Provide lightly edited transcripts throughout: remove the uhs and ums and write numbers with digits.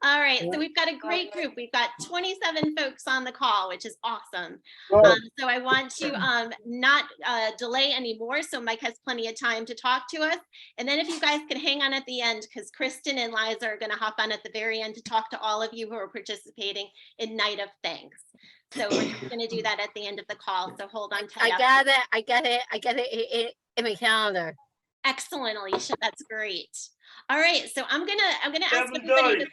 All right, so we've got a great group. We've got 27 folks on the call, which is awesome. So I want to not delay anymore, so Mike has plenty of time to talk to us. And then if you guys can hang on at the end, because Kristen and Liza are going to hop on at the very end to talk to all of you who are participating in Night of Thanks. So we're just going to do that at the end of the call. So hold on tight. I got it in my calendar. Excellent, Alicia. That's great. All right, so I'm gonna ask everybody to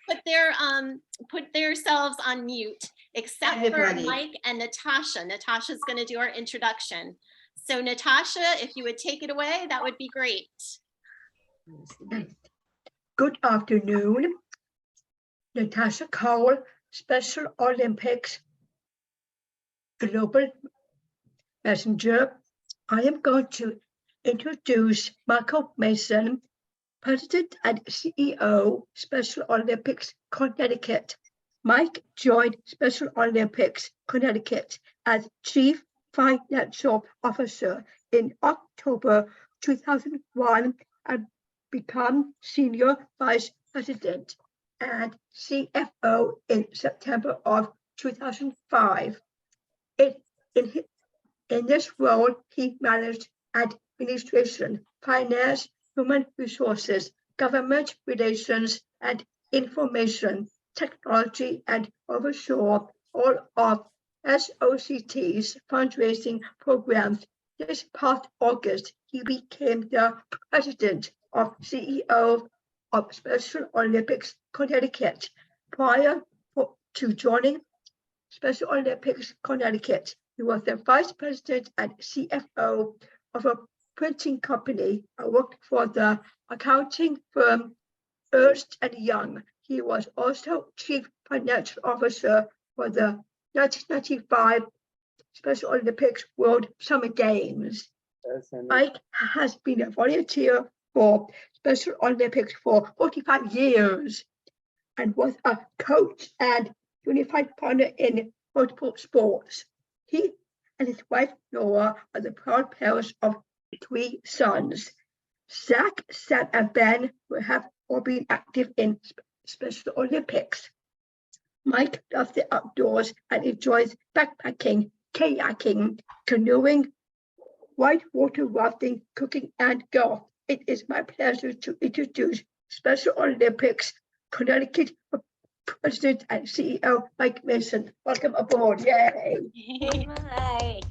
put themselves on mute, except for Mike and Natasha. Natasha's gonna do our introduction. So Natasha, if you would take it away, that would be great. Good afternoon. Natasha Cole, Special Olympics Global Messenger. I am going to introduce Michael Mason, President and CEO, Special Olympics Connecticut. Mike joined Special Olympics Connecticut as Chief Financial Officer in October 2001 and became Senior Vice President and CFO in September of 2005. In this role, he managed administration, finance, human resources, government relations, and information technology, and oversaw all of SOCT's fundraising programs. This past August, he became the president of CEO of Special Olympics Connecticut. Prior to joining Special Olympics Connecticut, he was the vice president and CFO of a printing company. I worked for the accounting firm Ernst & Young. He was also chief financial officer for the 1995 Special Olympics World Summer Games. Mike has been a volunteer for Special Olympics for 45 years and was a coach and unified partner in multiple sports. He and his wife Nora are the proud parents of 3 sons. Zach, Sam, and Ben have all been active in Special Olympics. Mike loves the outdoors and enjoys backpacking, kayaking, canoeing, whitewater rafting, cooking, and golf. It is my pleasure to introduce Special Olympics Connecticut President and CEO Mike Mason. Welcome aboard. Yay. Mike.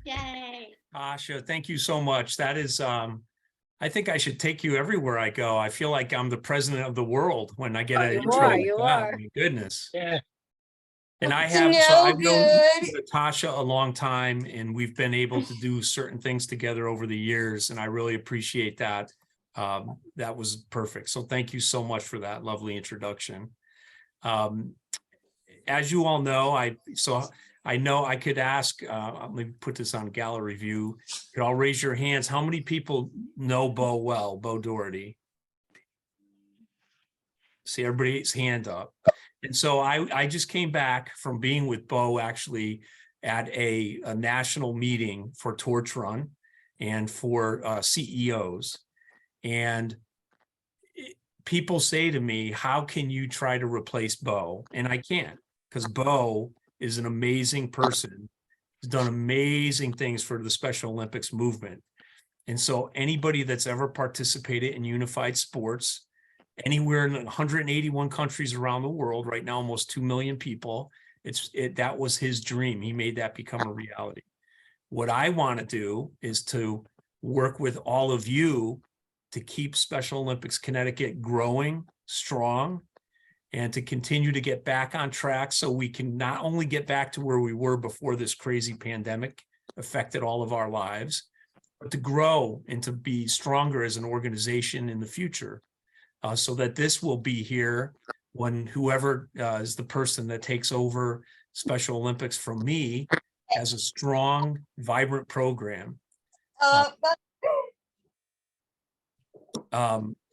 Yay. Asha, thank you so much. That is, I think I should take you everywhere I go. I feel like I'm the president of the world when I get an intro like that. My goodness. Yeah. And I have, so I've known Natasha a long time, and we've been able to do certain things together over the years, and I really appreciate that. That was perfect. So thank you so much for that lovely introduction. As you all know, I know I could ask, let me put this on gallery view. You all raise your hands. How many people know Bo well, Bo Doherty? See everybody's hand up. And so I just came back from being with Bo actually at a national meeting for Torch Run and for CEOs. And people say to me, how can you try to replace Bo? And I can't, because Bo is an amazing person. He's done amazing things for the Special Olympics movement. And so anybody that's ever participated in unified sports, anywhere in 181 countries around the world, right now, almost 2 million people, that was his dream. He made that become a reality. What I want to do is to work with all of you to keep Special Olympics Connecticut growing, strong, and to continue to get back on track so we can not only get back to where we were before this crazy pandemic affected all of our lives, but to grow and to be stronger as an organization in the future, so that this will be here when whoever is the person that takes over Special Olympics from me has a strong, vibrant program.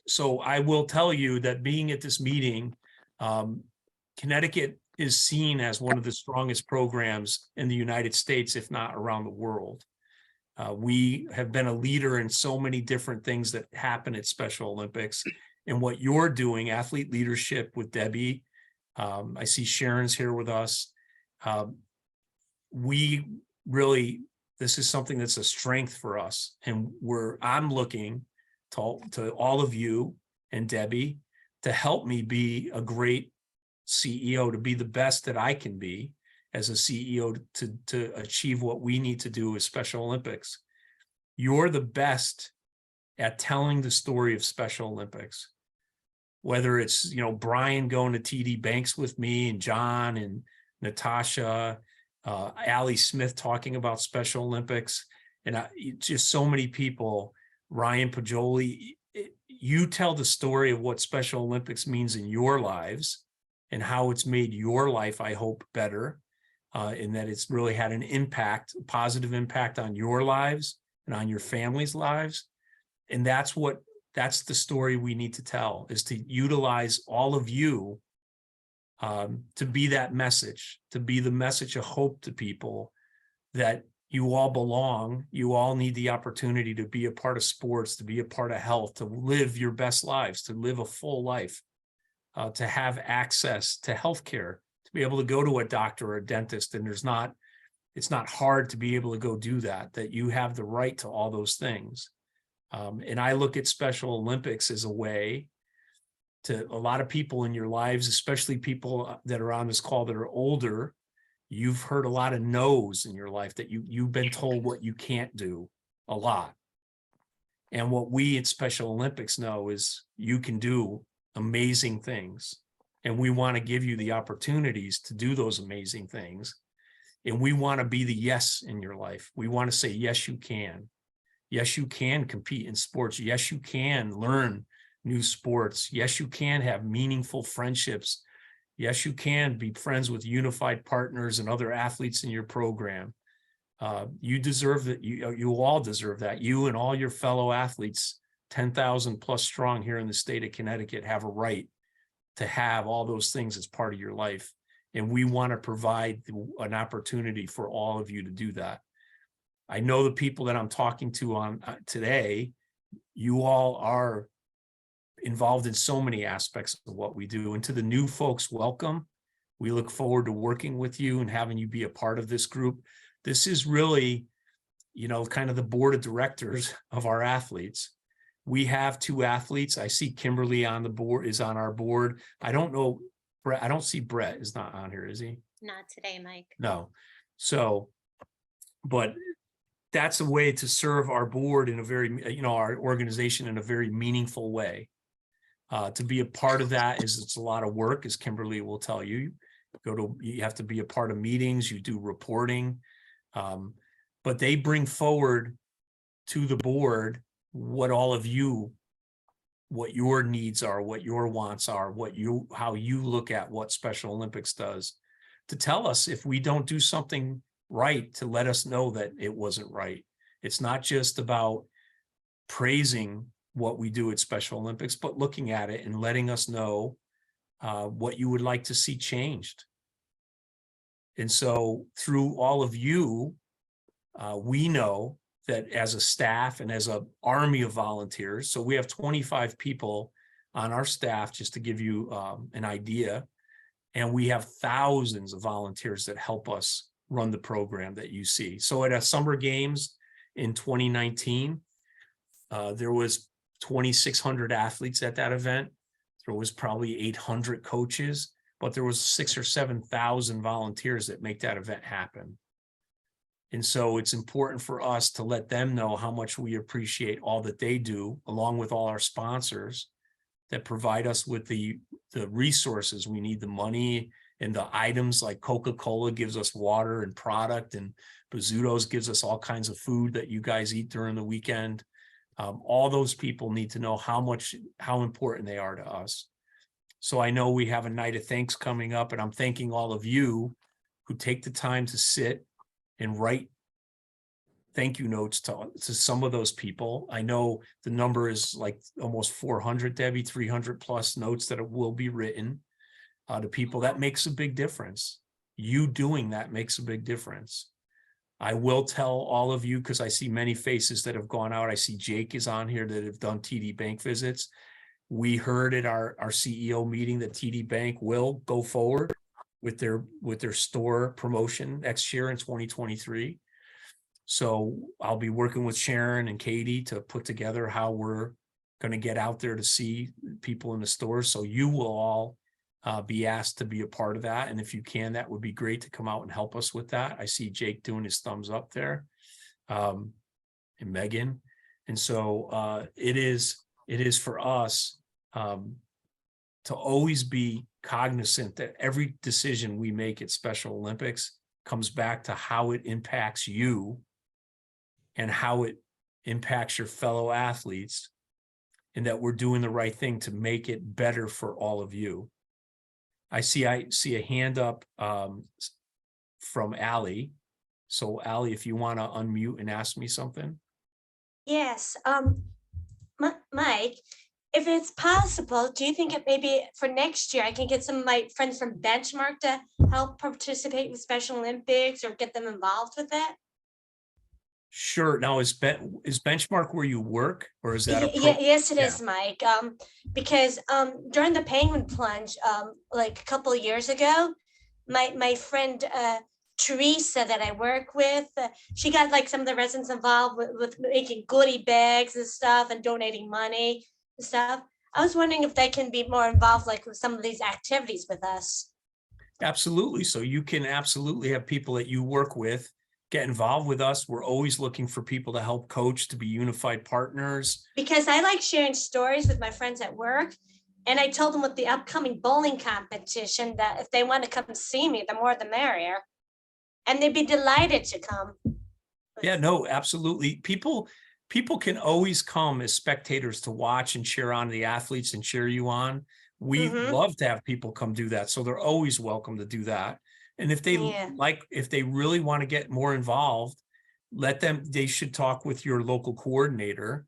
So I will tell you that being at this meeting, Connecticut is seen as one of the strongest programs in the United States, if not around the world. We have been a leader in so many different things that happen at Special Olympics, and what you're doing, athlete leadership with Debbie I see Sharon's here with us. We really, this is something that's a strength for us. And I'm looking to all of you and Debbie to help me be a great CEO, to be the best that I can be as a CEO to achieve what we need to do with Special Olympics. You're the best at telling the story of Special Olympics. Whether it's, Brian going to TD Banks with me and John and Natasha, Allie Smith talking about Special Olympics, and just so many people, Ryan Pajoli, you tell the story of what Special Olympics means in your lives and how it's made your life, I hope, better, in that it's really had an impact, a positive impact on your lives and on your family's lives. And that's the story we need to tell, is to utilize all of you to be that message, to be the message of hope to people, that you all belong, you all need the opportunity to be a part of sports, to be a part of health, to live your best lives, to live a full life, to have access to healthcare, to be able to go to a doctor or a dentist, and it's not hard to be able to go do that you have the right to all those things. And I look at Special Olympics as a way to a lot of people in your lives, especially people that are on this call that are older. You've heard a lot of no's in your life, that you've been told what you can't do a lot. And what we at Special Olympics know is you can do amazing things. And we want to give you the opportunities to do those amazing things. And we want to be the yes in your life. We want to say, yes, you can. Yes, you can compete in sports. Yes, you can learn new sports. Yes, you can have meaningful friendships. Yes, you can be friends with unified partners and other athletes in your program. You deserve that. You all deserve that. You and all your fellow athletes, 10,000 plus strong here in the state of Connecticut, have a right to have all those things as part of your life. And we want to provide an opportunity for all of you to do that. I know the people that I'm talking to on today, you all are involved in so many aspects of what we do. And to the new folks, welcome. We look forward to working with you and having you be a part of this group. This is really, kind of the board of directors of our athletes. We have 2 athletes. I see Kimberly on the board, is on our board. I don't know, Brett, I don't see Brett is not on here, is he? Not today, Mike. No. So, but that's a way to serve our board in a very, our organization in a very meaningful way. To be a part of that it's a lot of work, as Kimberly will tell you. You have to be a part of meetings, you do reporting, but they bring forward to the board what your needs are, what your wants are, how you look at what Special Olympics does, to tell us if we don't do something right, to let us know that it wasn't right. It's not just about praising what we do at Special Olympics, but looking at it and letting us know what you would like to see changed. And so through all of you, we know that as a staff and as an army of volunteers, so we have 25 people on our staff, just to give you an idea, and we have thousands of volunteers that help us run the program that you see. So at a Summer Games in 2019, there was 2,600 athletes at that event. There was probably 800 coaches, but there was 6,000 or 7,000 volunteers that make that event happen. And so it's important for us to let them know how much we appreciate all that they do, along with all our sponsors that provide us with the resources we need, the money and the items, like Coca-Cola gives us water and product, and Bizzuto's gives us all kinds of food that you guys eat during the weekend. All those people need to know how important they are to us. So I know we have a night of thanks coming up, and I'm thanking all of you who take the time to sit and write thank you notes to some of those people. I know the number is like almost 400, Debbie, 300 plus notes that will be written to people. That makes a big difference. You doing that makes a big difference. I will tell all of you, because I see many faces that have gone out. I see Jake is on here that have done TD Bank visits. We heard at our CEO meeting that TD Bank will go forward with their store promotion next year in 2023. So I'll be working with Sharon and Katie to put together how we're going to get out there to see people in the stores. So you will all be asked to be a part of that. And if you can, that would be great to come out and help us with that. I see Jake doing his thumbs up there, and Megan. And so it is for us to always be cognizant that every decision we make at Special Olympics comes back to how it impacts you and how it impacts your fellow athletes, and that we're doing the right thing to make it better for all of you. I see a hand up from Allie. So Allie, if you want to unmute and ask me something. Yes, Mike, if it's possible, do you think it maybe for next year I can get some of my friends from Benchmark to help participate with Special Olympics or get them involved with it? Sure. Now, is Benchmark where you work, or is that a Yes, it is, Mike. Because during the Penguin Plunge, like a couple of years ago, my friend Teresa that I work with, she got like some of the residents involved with making goodie bags and stuff and donating money and stuff. I was wondering if they can be more involved, like with some of these activities with us. Absolutely. So you can absolutely have people that you work with get involved with us. We're always looking for people to help coach, to be unified partners. Because I like sharing stories with my friends at work. And I told them with the upcoming bowling competition that if they want to come see me, the more the merrier. And they'd be delighted to come. Yeah, no, absolutely. People can always come as spectators to watch and cheer on the athletes and cheer you on. We love to have people come do that. So they're always welcome to do that. And if they if they really want to get more involved, they should talk with your local coordinator,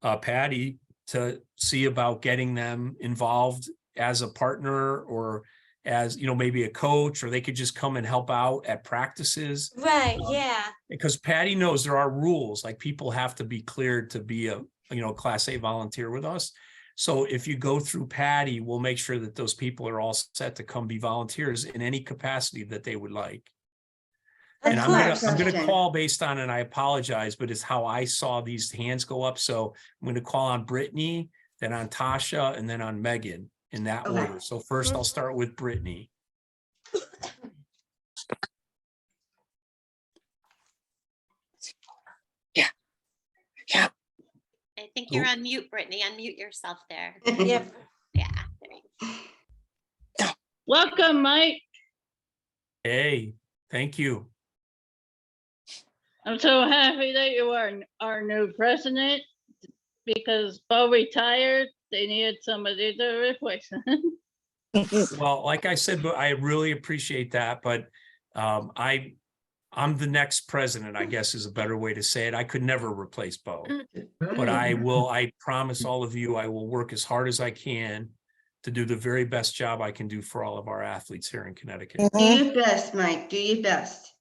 Patty, to see about getting them involved as a partner or as, maybe a coach, or they could just come and help out at practices. Right, yeah. Because Patty knows there are rules, like people have to be cleared to be a, Class A volunteer with us. So if you go through Patty, we'll make sure that those people are all set to come be volunteers in any capacity that they would like. And I'm gonna call based on, and I apologize, but it's how I saw these hands go up. So I'm gonna call on Brittany, then on Tasha, and then on Megan in that order. So first I'll start with Brittany. Yeah. I think you're on mute, Brittany. Unmute yourself there. Yep. Yeah. There you go. Welcome, Mike. Hey, thank you. I'm so happy that you are our new president because Bo retired. They needed somebody to replace him. Well, like I said, but I really appreciate that. But I'm the next president, I guess is a better way to say it. I could never replace Bo, but I promise all of you, I will work as hard as I can to do the very best job I can do for all of our athletes here in Connecticut. Do your best, Mike. Do your best.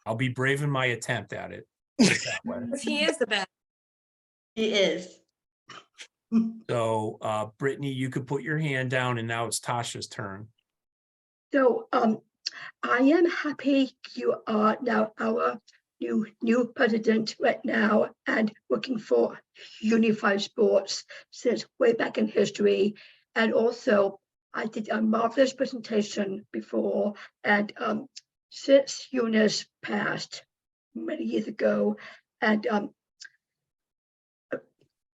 I'll be brave in my attempt at it. He is the best. He is. So, Brittany, you could put your hand down, and now it's Tasha's turn. So I am happy you are now our new president right now and working for unified sports since way back in history. And also I did a marvelous presentation before, and since Eunice passed many years ago, and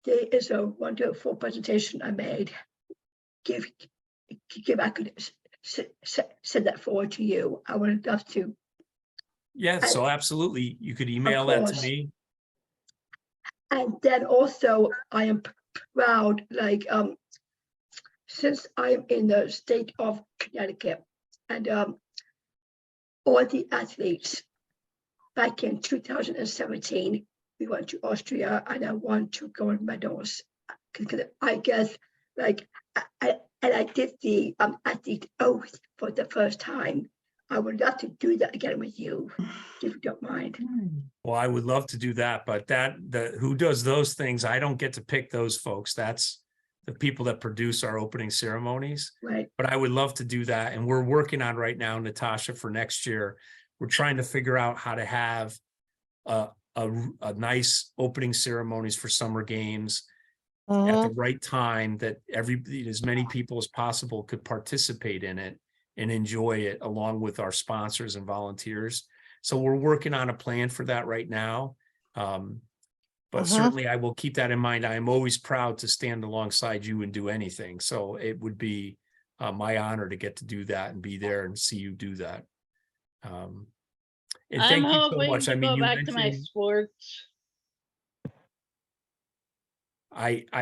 there is a wonderful presentation I made. I could send that forward to you. I would love to. Yeah, so absolutely. You could email that to me. And then also I am proud, like since I'm in the state of Connecticut, and all the athletes back in 2017, we went to Austria and I won 2 gold medals. I guess like I did the athlete oath for the first time. I would love to do that again with you, if you don't mind. Well, I would love to do that, but who does those things? I don't get to pick those folks. That's the people that produce our opening ceremonies. Right. But I would love to do that. And we're working on right now, Natasha, for next year. We're trying to figure out how to have a nice opening ceremonies for summer games at the right time, that as many people as possible could participate in it and enjoy it along with our sponsors and volunteers. So we're working on a plan for that right now. But certainly I will keep that in mind. I am always proud to stand alongside you and do anything. So it would be my honor to get to do that and be there and see you do that. And I'm thank you so hoping much. I to mean, go you back to my mentioned, sports.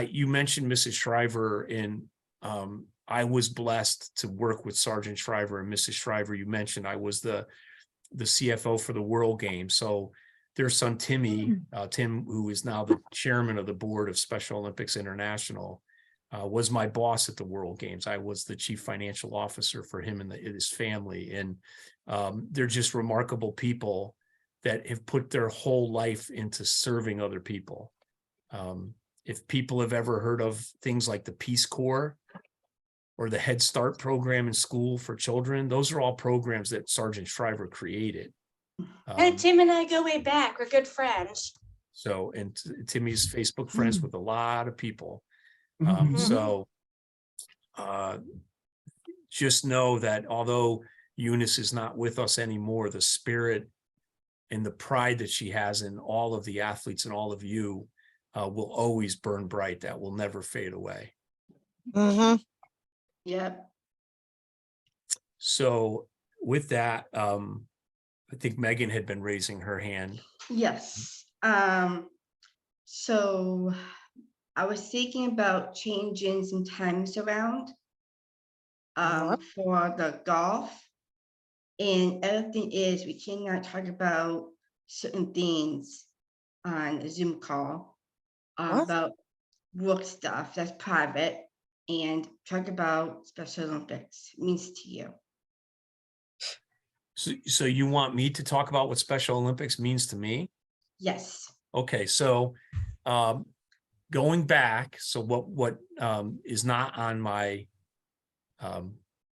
you mentioned Mrs. Shriver, and I was blessed to work with Sergeant Shriver and Mrs. Shriver. You mentioned I was the CFO for the World Games. So their son, Tim, who is now the chairman of the board of Special Olympics International, was my boss at the World Games. I was the chief financial officer for him and his family. And they're just remarkable people that have put their whole life into serving other people. If people have ever heard of things like the Peace Corps or the Head Start program in school for children, those are all programs that Sergeant Shriver created. And Tim and I go way back. We're good friends. So, and Timmy's Facebook friends with a lot of people. Mhm. So just know that although Eunice is not with us anymore, the spirit and the pride that she has in all of the athletes and all of you will always burn bright. That will never fade away. Yep. So with that, I think Megan had been raising her hand. Yes. So I was thinking about changing some times around for the golf. And other thing is we cannot talk about certain things on a Zoom call about work stuff that's private, and talk about Special Olympics means to you. So you want me to talk about what Special Olympics means to me? Yes. Okay, so going back, so what is not on my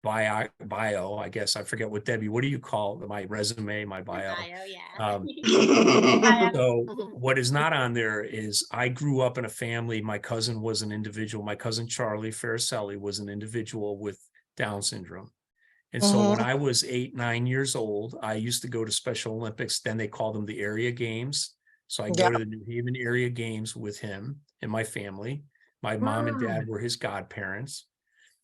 bio, I guess, I forget what, Debbie, what do you call my resume, my bio? Yeah. So what is not on there is I grew up in a family. My cousin was an individual. My cousin Charlie Faricelli was an individual with Down syndrome. And so when I was 8, 9 years old, I used to go to Special Olympics. Then they called them the area games. So I go to the New Haven area games with him and my family. My mom and dad were his godparents.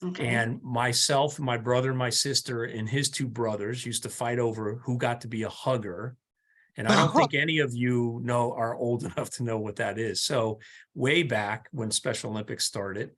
Okay. And myself, my brother, my sister, and his 2 brothers used to fight over who got to be a hugger. And I don't think any of you are old enough to know what that is. So way back when Special Olympics started,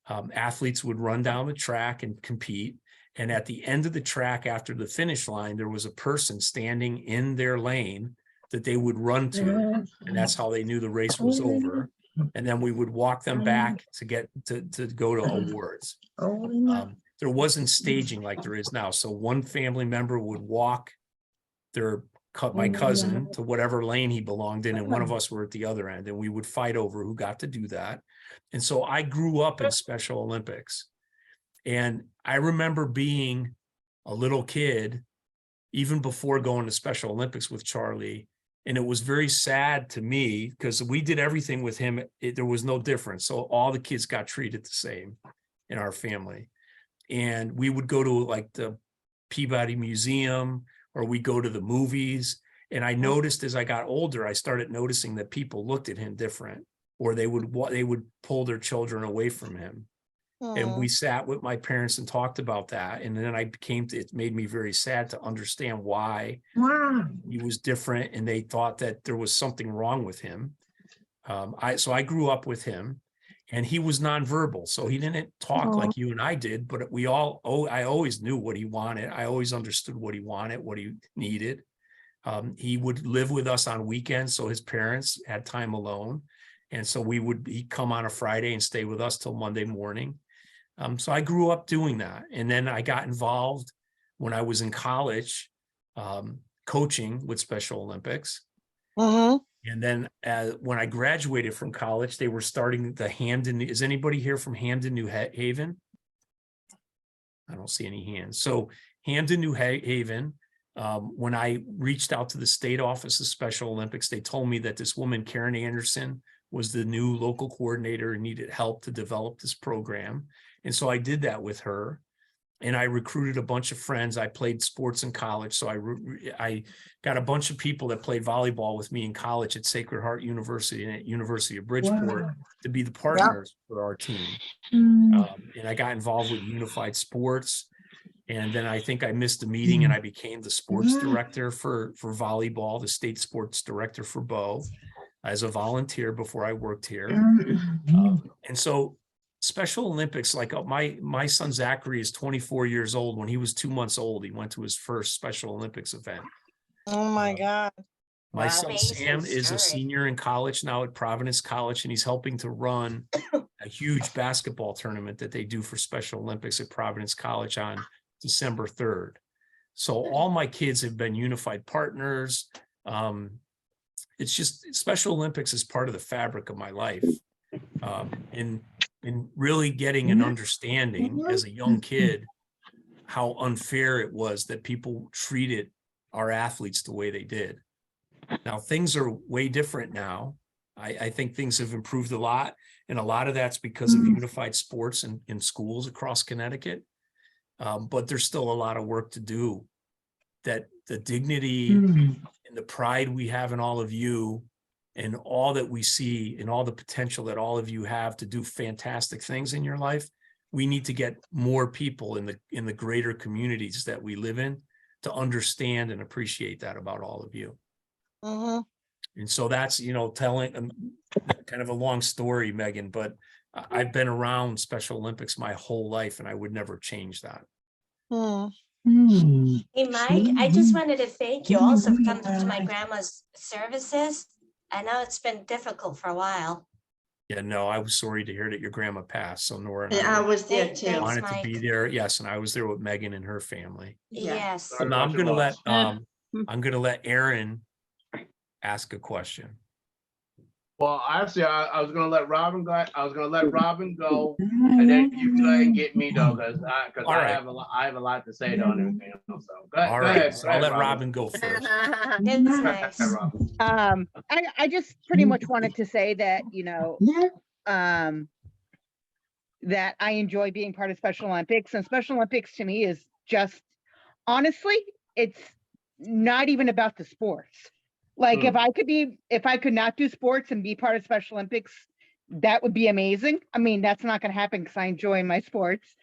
athletes would run down the track and compete. And at the end of the track, after the finish line, there was a person standing in their lane that they would run to. And that's how they knew the race was over. And then we would walk them back to get to go to awards. There wasn't staging like there is now. So one family member would walk my cousin to whatever lane he belonged in, and one of us were at the other end, and we would fight over who got to do that. And so I grew up in Special Olympics. And I remember being a little kid, even before going to Special Olympics with Charlie. And it was very sad to me because we did everything with him. There was no difference. So all the kids got treated the same in our family. And we would go to like the Peabody Museum, or we go to the movies. And I noticed as I got older, I started noticing that people looked at him different, or they would pull their children away from him. And we sat with my parents and talked about that. And then it made me very sad to understand why he was different. And they thought that there was something wrong with him. So I grew up with him, and he was nonverbal. So he didn't talk like you and I did, but I always knew what he wanted. I always understood what he wanted, what he needed. He would live with us on weekends. So his parents had time alone. And so he'd come on a Friday and stay with us till Monday morning. So I grew up doing that. And then I got involved when I was in college, coaching with Special Olympics. And then when I graduated from college, they were starting the Hamden. Is anybody here from Hamden, New Haven? I don't see any hands. So Hamden, New Haven, when I reached out to the state office of Special Olympics, they told me that this woman, Karen Anderson, was the new local coordinator and needed help to develop this program. And so I did that with her. And I recruited a bunch of friends. I played sports in college. So I got a bunch of people that played volleyball with me in college at Sacred Heart University and at University of Bridgeport to be the partners for our team. And I got involved with Unified Sports. And then I think I missed a meeting and I became the sports director for volleyball, the state sports director for Bow as a volunteer before I worked here. And so Special Olympics, like my son Zachary is 24 years old. When he was 2 months old, he went to his first Special Olympics event. Oh my God. My Wow. son Amazing Sam is a story. senior in college now at Providence College, and he's helping to run a huge basketball tournament that they do for Special Olympics at Providence College on December 3rd. So all my kids have been unified partners. It's just Special Olympics is part of the fabric of my life. And really getting an understanding as a young kid how unfair it was that people treated our athletes the way they did. Now things are way different now. I think things have improved a lot, and a lot of that's because of unified sports in schools across Connecticut. But there's still a lot of work to do. That the dignity and the pride we have in all of you, and all that we see and all the potential that all of you have to do fantastic things in your life, we need to get more people in the greater communities that we live in to understand and appreciate that about all of you. And so that's, telling kind of a long story, Megan, but I've been around Special Olympics my whole life and I would never change that. Hey, Mike, I just wanted to thank you also for coming to my grandma's services. I know it's been difficult for a while. Yeah, no, I was sorry to hear that your grandma passed. So Nora and And I I was there Thanks, too. wanted to Mike. be there. Yes, and I was there with Megan and her family. Yeah. Yes. So now I'm gonna let Yeah. I'm gonna let Aaron ask a question. Well, actually, I was gonna let Robin go. I was gonna let Robin go, and then you go ahead and get me though, because All right. I have a lot to say though and everything. So go ahead. All go right, ahead, so go I'll ahead, let Robin go first. It's Go nice. ahead, Robin. I just pretty much wanted to say that, that I enjoy being part of Special Olympics, and Special Olympics to me is just, honestly, it's not even about the sports. Like if I could not do sports and be part of Special Olympics, that would be amazing. I mean, that's not going to happen because I enjoy my sports.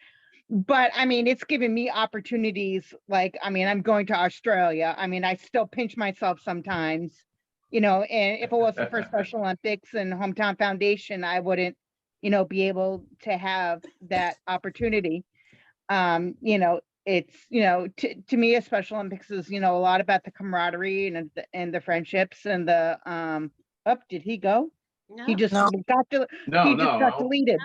But I mean, it's given me opportunities. Like, I mean, I'm going to Australia. I mean, I still pinch myself sometimes, and if it wasn't for Special Olympics and Hometown Foundation, I wouldn't, be able to have that opportunity. It's, to me, a Special Olympics is, a lot about the camaraderie and the friendships and the, did he go? He No. just No. got No. deleted.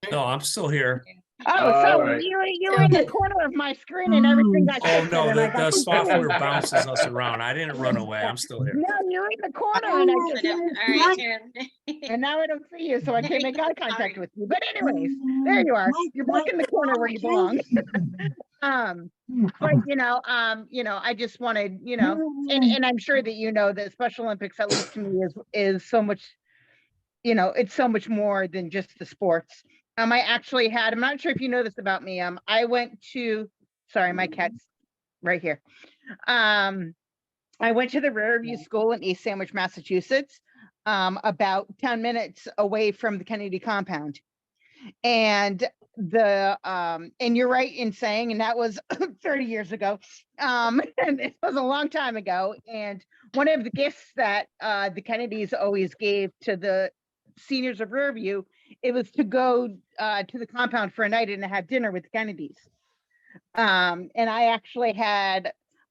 No, I'm still here. Oh, All so right. you were in the corner of my screen and everything got Oh shifted no, and I the got confused. software bounces us around. I didn't run away. I'm still here. No, you were in the corner and I I just, know. All right, Aaron. and now I don't see you, so I can't make eye contact Sorry. with you. But anyways, there you are. You're back in the corner where you belong. But I just wanted, and I'm sure that that Special Olympics, at least to me, is so much, it's so much more than just the sports. I actually had, I'm not sure if you know this about me. I went to, sorry, my cat's right here. I went to the Riverview School in East Sandwich, Massachusetts, about 10 minutes away from the Kennedy compound. And and you're right in saying, and that was 30 years ago, and it was a long time ago. And one of the gifts that the Kennedys always gave to the seniors of Riverview, it was to go to the compound for a night and have dinner with the Kennedys. And I actually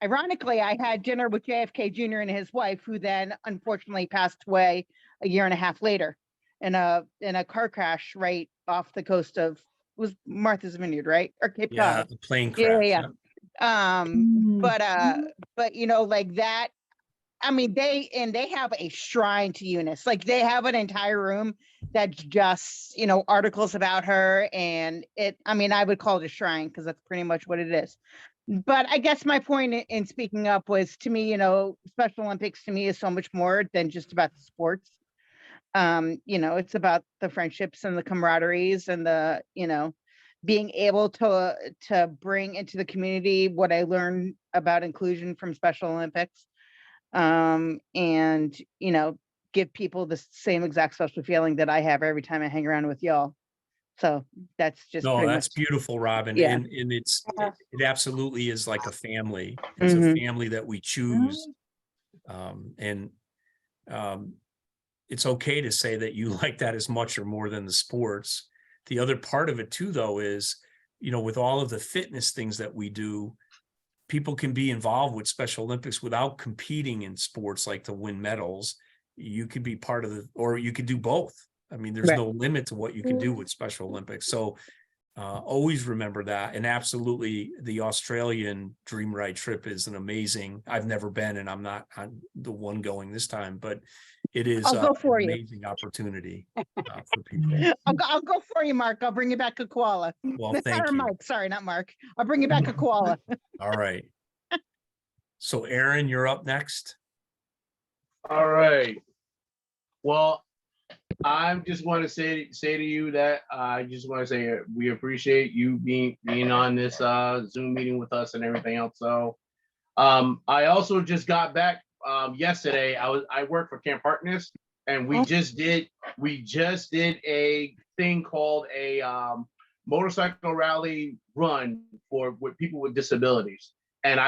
ironically, I had dinner with JFK Jr. and his wife, who then unfortunately passed away a year and a half later in a car crash right off the coast of, it was Martha's Vineyard, right? Or Cape Yeah, Cod. the plane crash. Yeah. But like that, I mean, they have a shrine to Eunice. Like they have an entire room that's just, articles about her. And I mean, I would call it a shrine because that's pretty much what it is. But I guess my point in speaking up was, to me, Special Olympics to me is so much more than just about the sports. It's about the friendships and the camaraderies and the, being able to bring into the community what I learned about inclusion from Special Olympics. And give people the same exact special feeling that I have every time I hang around with y'all. So that's just No, pretty that's much, beautiful, Robin. Yeah. And it absolutely is like a family. It's a family that we choose. And it's okay to say that you like that as much or more than the sports. The other part of it too, though, is, with all of the fitness things that we do, people can be involved with Special Olympics without competing in sports like to win medals. You could be part of or you could do both. I mean, there's Right. no limit to what you can do with Special Olympics. So always remember that. And absolutely, the Australian Dream Ride trip is an amazing, I've never been, and I'm the one going this time, but it is I'll go an for you. amazing opportunity for people. I'll go for you, Mark. I'll bring you back a koala. Well, thank Or you. Mike, sorry, not Mark. I'll bring you back a koala. All right. So Aaron, you're up next. All right. Well, I just want to say to you that I just want to say we appreciate you being on this Zoom meeting with us and everything else. So I also just got back yesterday. I work for Camp Harkness, and we just did a thing called a motorcycle rally run with people with disabilities. And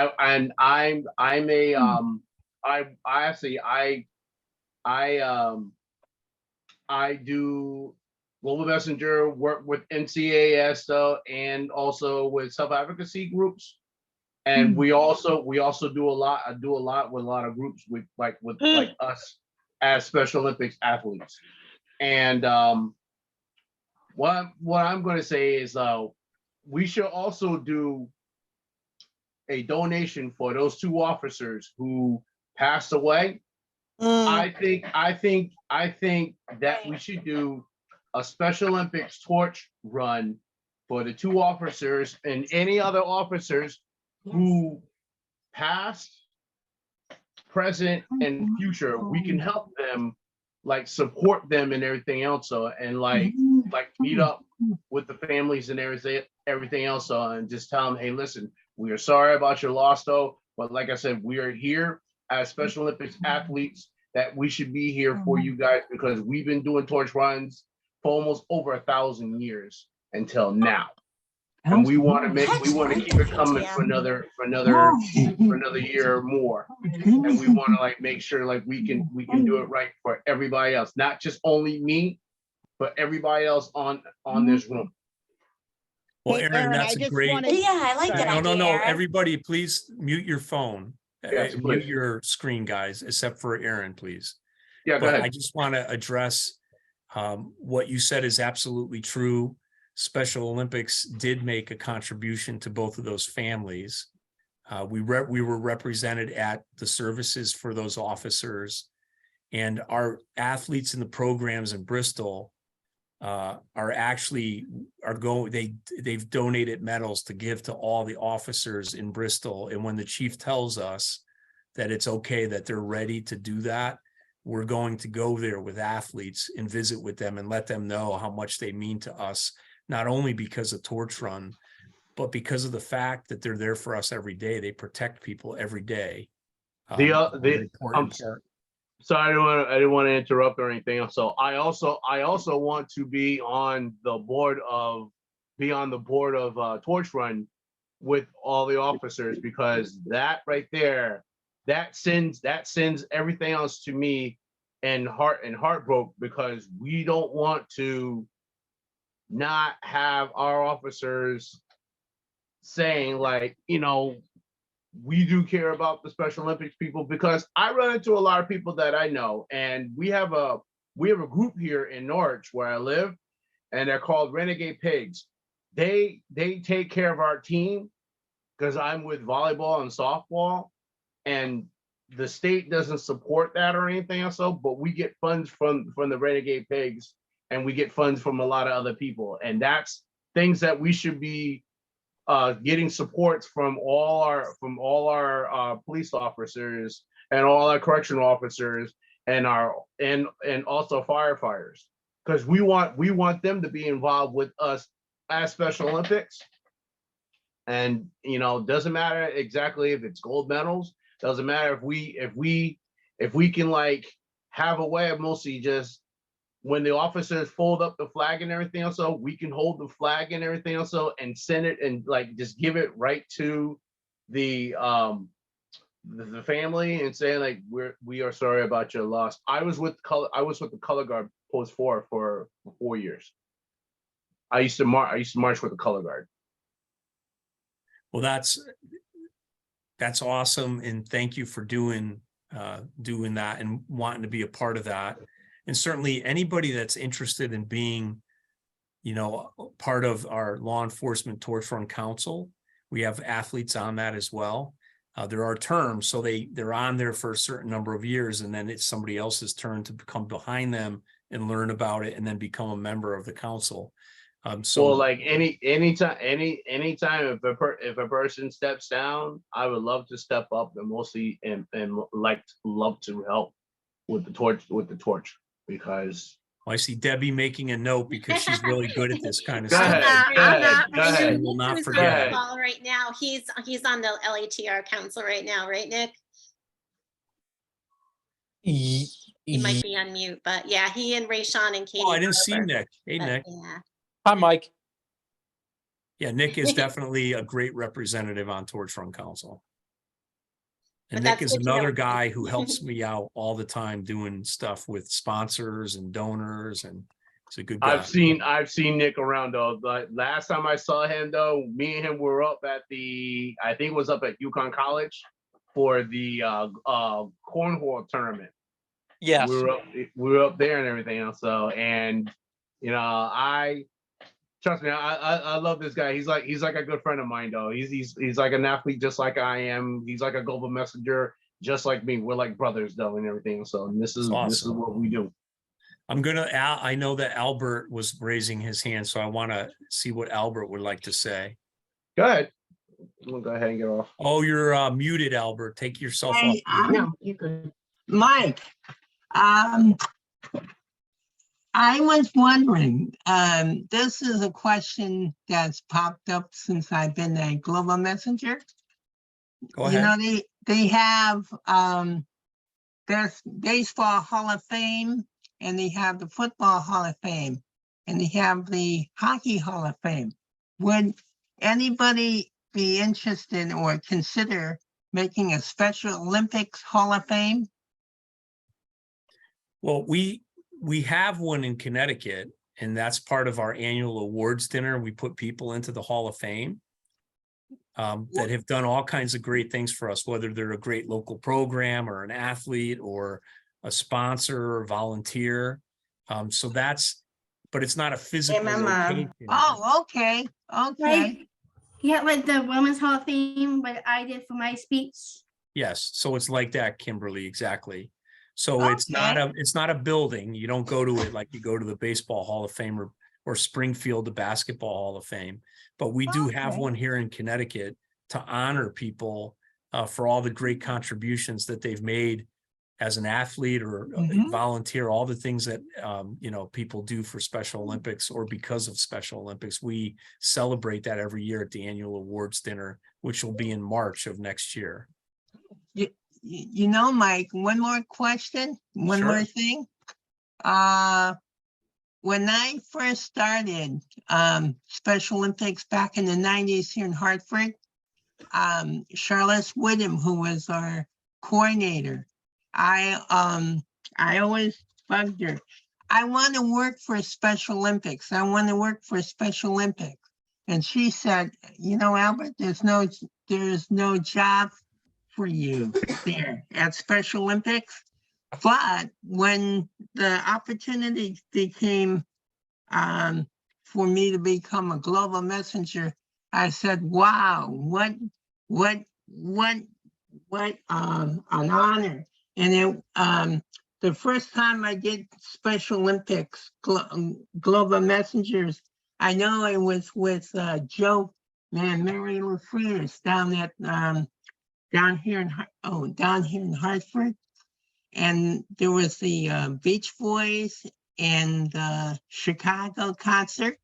I do Global Messenger work with NCAS and also with self-advocacy groups. And we also do a lot. I do a lot with a lot of groups with like us as Special Olympics athletes. And what I'm going to say is we should also do a donation for those 2 officers who passed away. I think that we should do a Special Olympics torch run for the 2 officers and any other officers who past, present, and future. We can help them, like support them and everything else. So and like meet up with the families and everything else. And just tell them, hey, listen, we are sorry about your loss, though. But like I said, we are here as Special Olympics athletes. That we should be here for you guys because we've been doing torch runs for almost over 1,000 years until now, and we want to keep it coming for another year or more, and we want to like make sure like we can do it right for everybody else, not just only me, but everybody else on this room. Well, Hey, Aaron, that's I a just great. wanted- Yeah, I like that idea. No. Aaron. Everybody, please mute your phone. Yes, Mute please. your screen, guys, except for Aaron, please. Yeah, go But ahead. I just want to address what you said is absolutely true. Special Olympics did make a contribution to both of those families. We were represented at the services for those officers, and our athletes in the programs in Bristol they've donated medals to give to all the officers in Bristol. And when the chief tells us that it's okay, that they're ready to do that, we're going to go there with athletes and visit with them and let them know how much they mean to us, not only because of Torch Run, but because of the fact that they're there for us every day. They protect people every day. Sorry, I didn't want to interrupt or anything else. So I also want to be on the board of Torch Run with all the officers, because that right there, that sends everything else to me and heartbroken, because we don't want to not have our officers saying like, we do care about the Special Olympics people, because I run into a lot of people that I know, and we have a group here in Norwich where I live, and they're called Renegade Pigs. They take care of our team because I'm with volleyball and softball, and the state doesn't support that or anything else, but we get funds from the Renegade Pigs, and we get funds from a lot of other people, and that's things that we should be getting supports from all our police officers and all our correctional officers and also firefighters, because we want them to be involved with us as Special Olympics. And doesn't matter exactly if it's gold medals, doesn't matter if we can like have a way of mostly just when the officers fold up the flag and everything else, so we can hold the flag and everything else, so and send it and like just give it right to the family and saying like we are sorry about your loss. I was with the color guard post 4 for 4 years. I used to march with the color guard. Well, that's awesome, and thank you for doing that and wanting to be a part of that. And certainly anybody that's interested in being, part of our law enforcement torch run council, we have athletes on that as well. There are terms, so they're on there for a certain number of years, and then it's somebody else's turn to come behind them and learn about it and then become a member of the council. So like anytime if a person steps down, I would love to step up and mostly and love to help with the torch because I see Debbie making a note because she's really good at this kind of Go stuff. ahead. I will not Who's on forget. the call right now? He's on the LATR council right now, right, Nick? He might be on mute, but yeah, he and Rayshawn and Katie. Oh, I didn't see Grover, Nick. Hey, but Nick. yeah. Hi, Mike. Yeah, Nick is definitely a great representative on Torch Run Council. And But Nick that's is good to know. another guy who helps me out all the time doing stuff with sponsors and donors, and he's a good guy. I've seen Nick around though. But last time I saw him though, me and him were up at I think it was up at Yukon College for the cornhole tournament. Yes. We were up there and everything else. So and trust me, I love this guy. He's like a good friend of mine though. He's like an athlete just like I am. He's like a global messenger just like me. We're like brothers though and everything. So this is what we do. I know that Albert was raising his hand, so I want to see what Albert would like to say. Go ahead. We'll go ahead and get off. Oh, you're muted, Albert. Take yourself off. No, you're good. Mike, I was wondering, this is a question that's popped up since I've been a global messenger. Go ahead. They have there's baseball Hall of Fame, and they have the football Hall of Fame, and they have the hockey Hall of Fame. Would anybody be interested or consider making a Special Olympics Hall of Fame? Well, we have one in Connecticut, and that's part of our annual awards dinner. We put people into the Hall of Fame that have done all kinds of great things for us, whether they're a great local program or an athlete or a sponsor or volunteer. So but it's not a physical location. Oh, okay. Right. Yeah, with the Women's Hall of Fame, what I did for my speech. Yes, so it's like that, Kimberly, exactly. So it's not a building. You don't go to it like you go to the Baseball Hall of Fame or Springfield, the Basketball Hall of Fame. But we do have one here in Connecticut to honor people for all the great contributions that they've made as an athlete or a volunteer, all the things that people do for Special Olympics or because of Special Olympics. We celebrate that every year at the annual awards dinner, which will be in March of next year. Mike, one more question, one more thing. When I first started Special Olympics back in the 90s here in Hartford, Charlotte Whittam, who was our coordinator, I always bugged her. I want to work for Special Olympics. I want to work for Special Olympics. And she said, Albert, there's no job for you there at Special Olympics. But when the opportunity became for me to become a global messenger, I said, wow, what what an honor. And the first time I did Special Olympics, Global Messengers, I know I was with Joe, Mary LaFreers down at down here in Hartford. And there was the Beach Boys and the Chicago concert.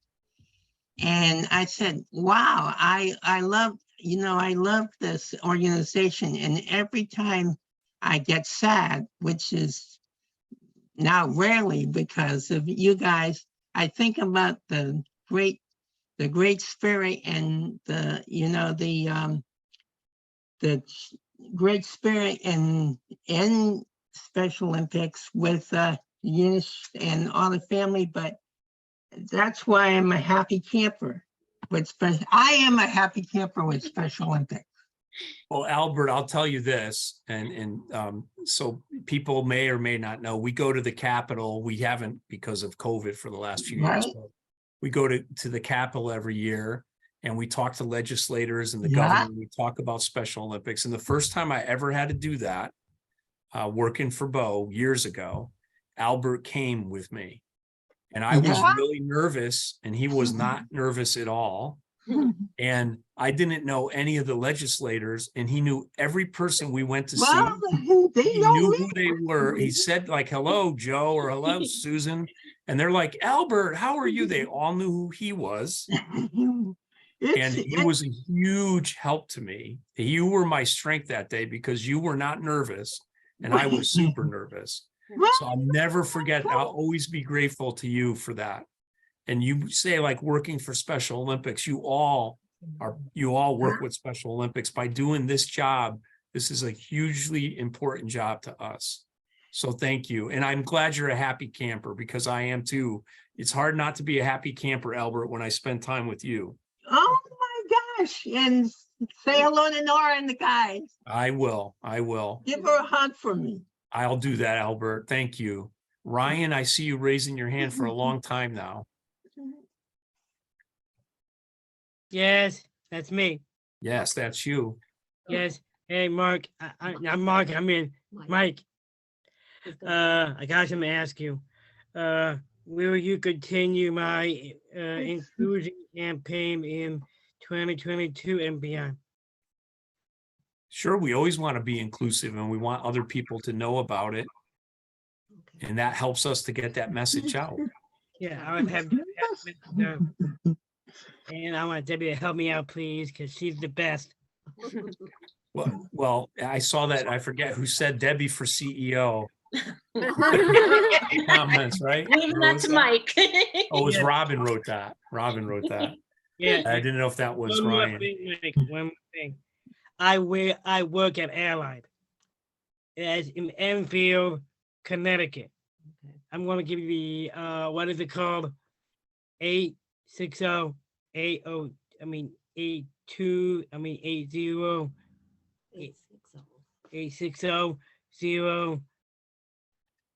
And I said, wow, I love, I love this organization. And every time I get sad, which is now rarely because of you guys, I think about the great spirit and the great spirit in Special Olympics with Eunice and all the family, but that's why I'm a happy camper. I am a happy camper with Special Olympics. Well, Albert, I'll tell you this, and so people may or may not know, we go to the Capitol. We haven't because of COVID for the last few years. Right. But we go to the Capitol every year, and we talk to legislators and the Yeah. governor. We talk about Special Olympics. And the first time I ever had to do that, working for Bo years ago, Albert came with me. And I was Yeah. really nervous, and he was not nervous at all. And I didn't know any of the legislators, and he knew every person we went to Well, see. they He know knew me. who they were. He said like, hello, Joe, or hello, Susan. And they're like, Albert, how are you? They all knew who he was. And he was a huge help to me. You were my strength that day because you were not nervous, and I was super nervous. So I'll never forget. I'll always be grateful to you for that. And you say like working for Special Olympics, you all work with Special Olympics by doing this job. This is a hugely important job to us. So thank you. And I'm glad you're a happy camper because I am too. It's hard not to be a happy camper, Albert, when I spend time with you. Oh my gosh. And say hello to Nora and the guys. I will. Give her a hug for me. I'll do that, Albert. Thank you. Ryan, I see you raising your hand for a long time now. Yes, that's me. Yes, that's you. Yes. Hey, Mark. I'm Mark. I mean, Mike. I got something to ask you. Will you continue my inclusion campaign in 2022 and beyond? Sure, we always want to be inclusive and we want other people to know about it. And that helps us to get that message out. Yeah, I would have and I want Debbie to help me out, please, because she's the best. Well, I saw that. I forget who said Debbie for CEO. Comments, right? Leaving that to Mike. Oh, it was Robin wrote that. Robin wrote that. Yeah. I didn't know if that was One more Ryan. thing, Mike, one more thing. I work at Airline. It's in Enfield, Connecticut. I'm going to give you the what is it called? 860 80. I mean 82. I mean 80. 860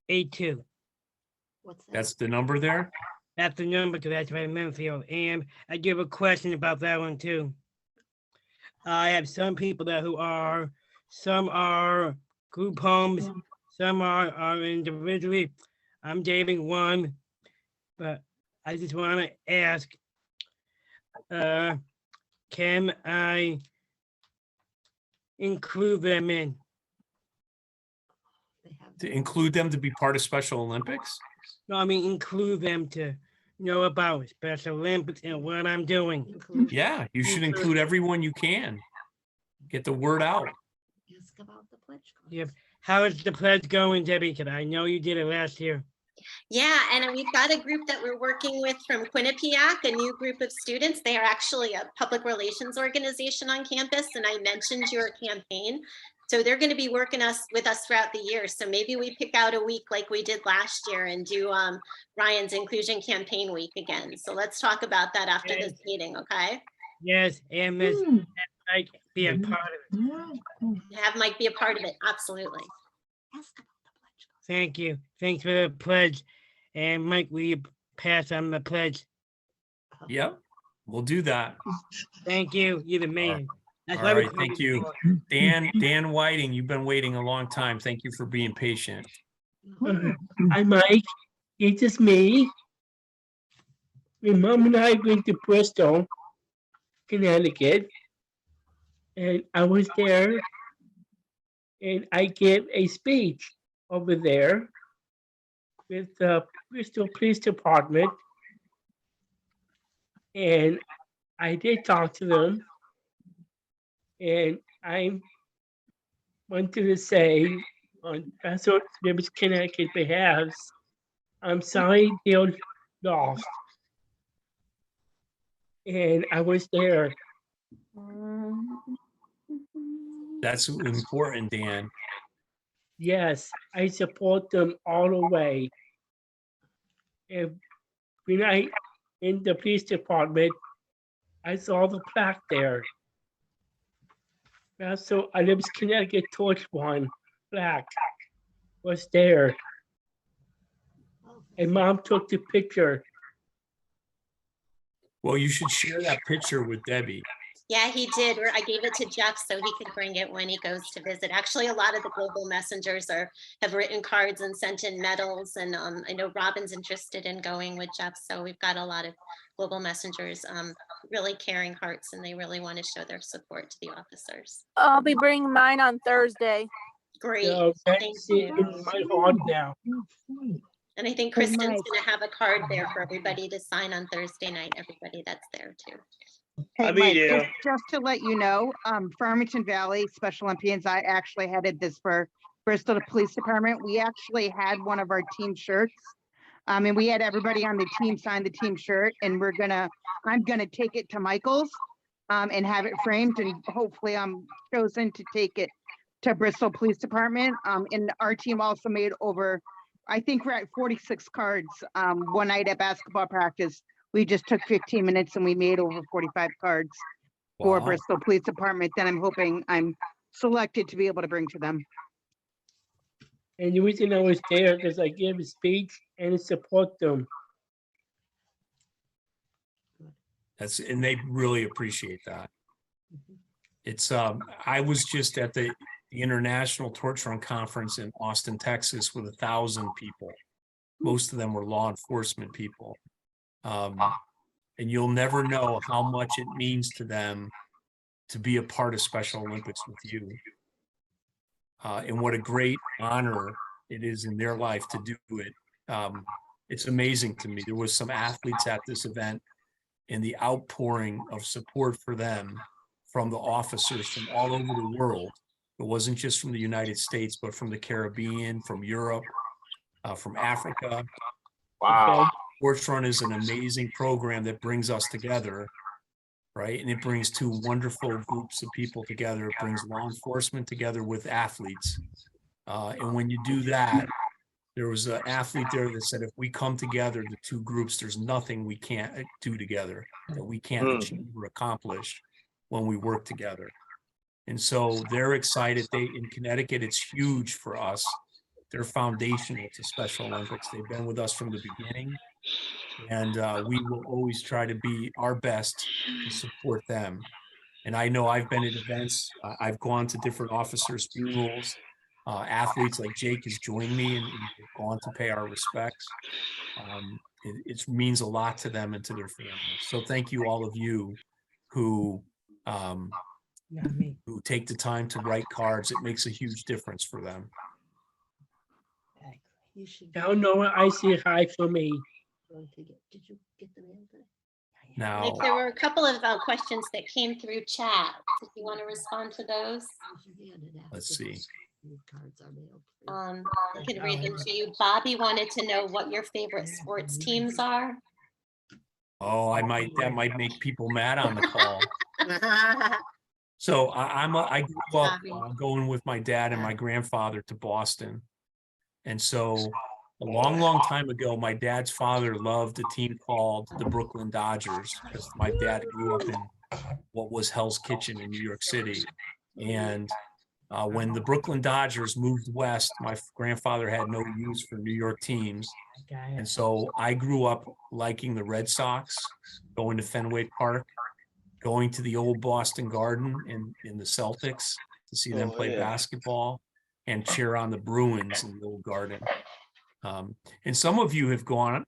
082. That's the number there. That's the number because that's right in Enfield. And I give a question about that one too. I have some people some are group homes, some are individually. I'm dating one, but I just want to ask, can I include them in? To include them to be part of Special Olympics? No, I mean include them to know about Special Olympics and what I'm doing. Yeah, you should include everyone you can. Get the word out. Ask about the pledge. Yep. How is the pledge going, Debbie? Because I know you did it last year. Yeah, and we've got a group that we're working with from Quinnipiac, a new group of students. They are actually a public relations organization on campus, and I mentioned your campaign. So they're going to be working with us throughout the year. So maybe we pick out a week like we did last year and do Ryan's Inclusion Campaign Week again. So let's talk about that after this meeting, okay? Yes, and Ms. Mike be a part of it. Have Mike be a part of it, absolutely. Thank you. Thanks for the pledge. And Mike, will you pass on the pledge? Yep, we'll do that. Thank you. You're the man. That's All why we right, call thank it you. sport. Dan Whiting, you've been waiting a long time. Thank you for being patient. Hi, Mike. It is me. My mom and I went to Bristol, Connecticut, and I was there, and I gave a speech over there with the Bristol Police Department, and I did talk to them, and I wanted to say on Pastor Rivers Connecticut behalf, I'm sorry they're lost. And I was there. That's important, Dan. Yes, I support them all the way. And when I in the police department, I saw the plaque there. Also, Olympic Connecticut Torch One plaque was there. And Mom took the picture. Well, you should share that picture with Debbie. Yeah, he did. I gave it to Jeff so he could bring it when he goes to visit. Actually, a lot of the global messengers have written cards and sent in medals. And I know Robin's interested in going with Jeff. So we've got a lot of global messengers, really caring hearts, and they really want to show their support to the officers. I'll be bringing mine on Thursday. Great. So Thank that's you. in my heart now. And I think Kristen's going to have a card there for everybody to sign on Thursday night. Everybody that's there too. Hey, I'll be Mike, there. just to let you know, Farmington Valley Special Olympians, I actually headed this for Bristol Police Department. We actually had one of our team shirts. And we had everybody on the team sign the team shirt, and I'm gonna take it to Michael's and have it framed, and hopefully I'm chosen to take it to Bristol Police Department. And our team also made over, I think we're at 46 cards one night at basketball practice. We just took 15 minutes and we made over 45 cards for Wow. Bristol Police Department that I'm hoping I'm selected to be able to bring to them. And the reason I was there because I gave a speech and support them. And they really appreciate that. It's I was just at the International Torch Run Conference in Austin, Texas with 1,000 people. Most of them were law enforcement people. And you'll never know how much it means to them to be a part of Special Olympics with you. And what a great honor it is in their life to do it. It's amazing to me. There was some athletes at this event, and the outpouring of support for them from the officers from all over the world. It wasn't just from the United States, but from the Caribbean, from Europe, from Africa. Wow. Torch Run is an amazing program that brings us together, right? And it brings two wonderful groups of people together. It brings law enforcement together with athletes. And when you do that, there was an athlete there that said, if we come together, the two groups, there's nothing we can't do together, that we can't achieve or accomplish when we work together. And so they're excited. In Connecticut, it's huge for us. They're foundational to Special Olympics. They've been with us from the beginning. And we will always try to be our best to support them. And I know I've been at events. I've gone to different officers' funerals. Athletes like Jake has joined me and gone to pay our respects. It means a lot to them and to their families. So thank you, all of you who take the time to write cards. It makes a huge difference for them. Now Nora, I say hi for me. Did you get the mail today? Now, Like, there were a couple of questions that came through chat. If you want to respond to those, let's see. I could read them to you. Bobby wanted to know what your favorite sports teams are. Oh, that might make people mad on the call. So I grew up going with my dad and my grandfather to Boston. And so a long, long time ago, my dad's father loved a team called the Brooklyn Dodgers, because my dad grew up in what was Hell's Kitchen in New York City. And when the Brooklyn Dodgers moved west, my grandfather had no use for New York teams. And so I grew up liking the Red Sox, going to Fenway Park, going to the old Boston Garden in the Celtics to see them Oh, play yeah. basketball and cheer on the Bruins in the old garden. And some of you have gone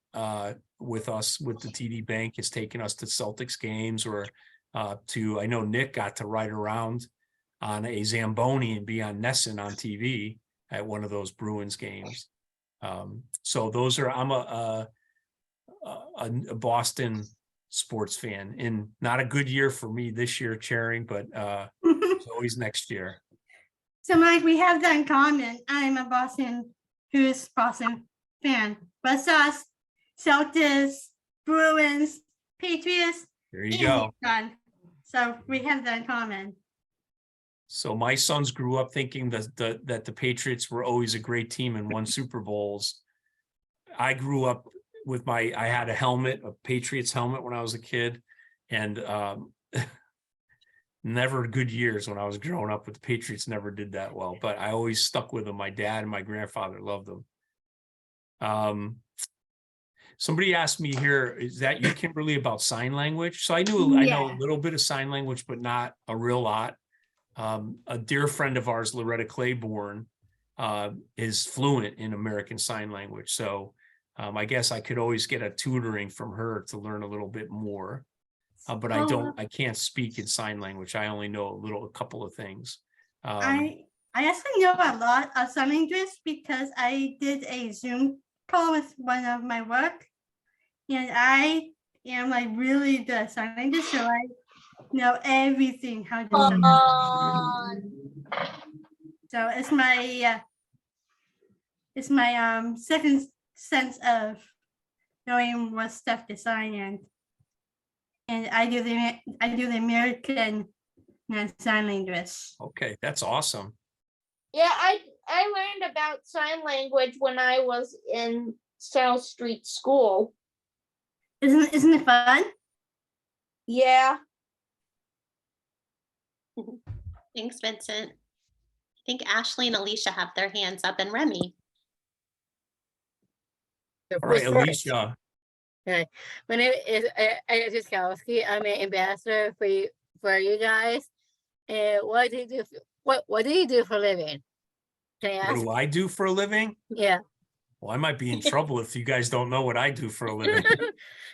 with us with the TD Bank, has taken us to Celtics games or I know Nick got to ride around on a Zamboni and be on Nesson on TV at one of those Bruins games. So those are, I'm a Boston sports fan, and not a good year for me this year cheering, but it's always next year. So Mike, we have that in common. I'm a Boston fan. But us, Celtics, Bruins, Patriots. There you go. Sun. So we have that in common. So my sons grew up thinking that the Patriots were always a great team and won Super Bowls. I grew up with I had a Patriots helmet when I was a kid, and never good years when I was growing up with the Patriots, never did that well, but I always stuck with them. My dad and my grandfather loved them. Somebody asked me here, is that you, Kimberly, about sign language? So I know a little bit of sign language, but not a real lot. A dear friend of ours, Loretta Claiborne, is fluent in American Sign Language. So I guess I could always get a tutoring from her to learn a little bit more. But I can't speak in sign language. I only know a couple of things. I actually know a lot of sign language because I did a Zoom call with one of my work, and I am like really good at sign language, so I know everything how to sign. So it's my second sense of knowing what stuff to sign, and I do the American sign language. Okay, that's awesome. Yeah, I learned about sign language when I was in South Street School. Isn't it fun? Yeah. Thanks, Vincent. I think Ashley and Alicia have their hands up, and Remy. All right, Alicia. Okay. My name is Jiskowski. I'm an ambassador for you guys. And what do you do? What do you do for a living? Can I ask? What do I do for a living? Yeah. Well, I might be in trouble if you guys don't know what I do for a living.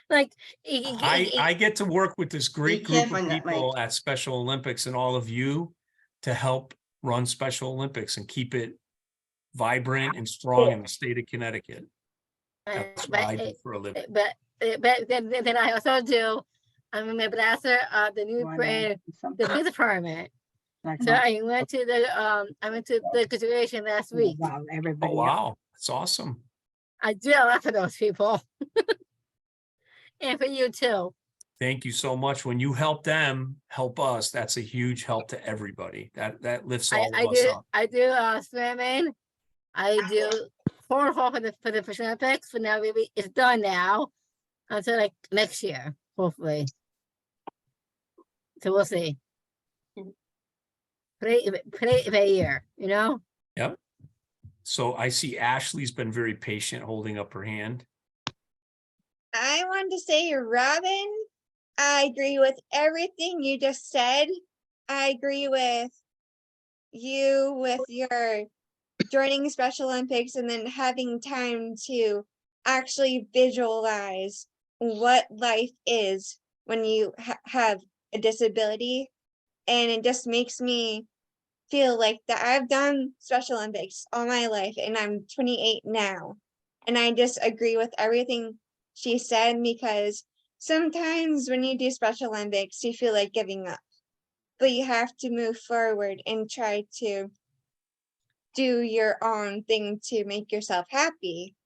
Like I get to work with this great group careful of on that, people at Special Olympics and all of you to help run Special Olympics and keep it vibrant and strong in the state of Connecticut. That's what I do for a living. But then I also do. I'm an ambassador of the new brand, the police department. So I went to the graduation last week. Wow, everybody. Oh, wow. That's awesome. I do a lot for those people. And for you too. Thank you so much. When you help them, help us. That's a huge help to everybody. That lifts all of us up. I do swimming. I do cornhole for the Special Olympics. For now, it's done now until like next year, hopefully. So we'll see. Play a year, you know? Yep. So I see Ashley's been very patient holding up her hand. I wanted to say, Robin, I agree with everything you just said. I agree with you with your joining Special Olympics and then having time to actually visualize what life is when you have a disability. And it just makes me feel like that I've done Special Olympics all my life and I'm 28 now. And I just agree with everything she said, because sometimes when you do Special Olympics, you feel like giving up, but you have to move forward and try to do your own thing to make yourself happy.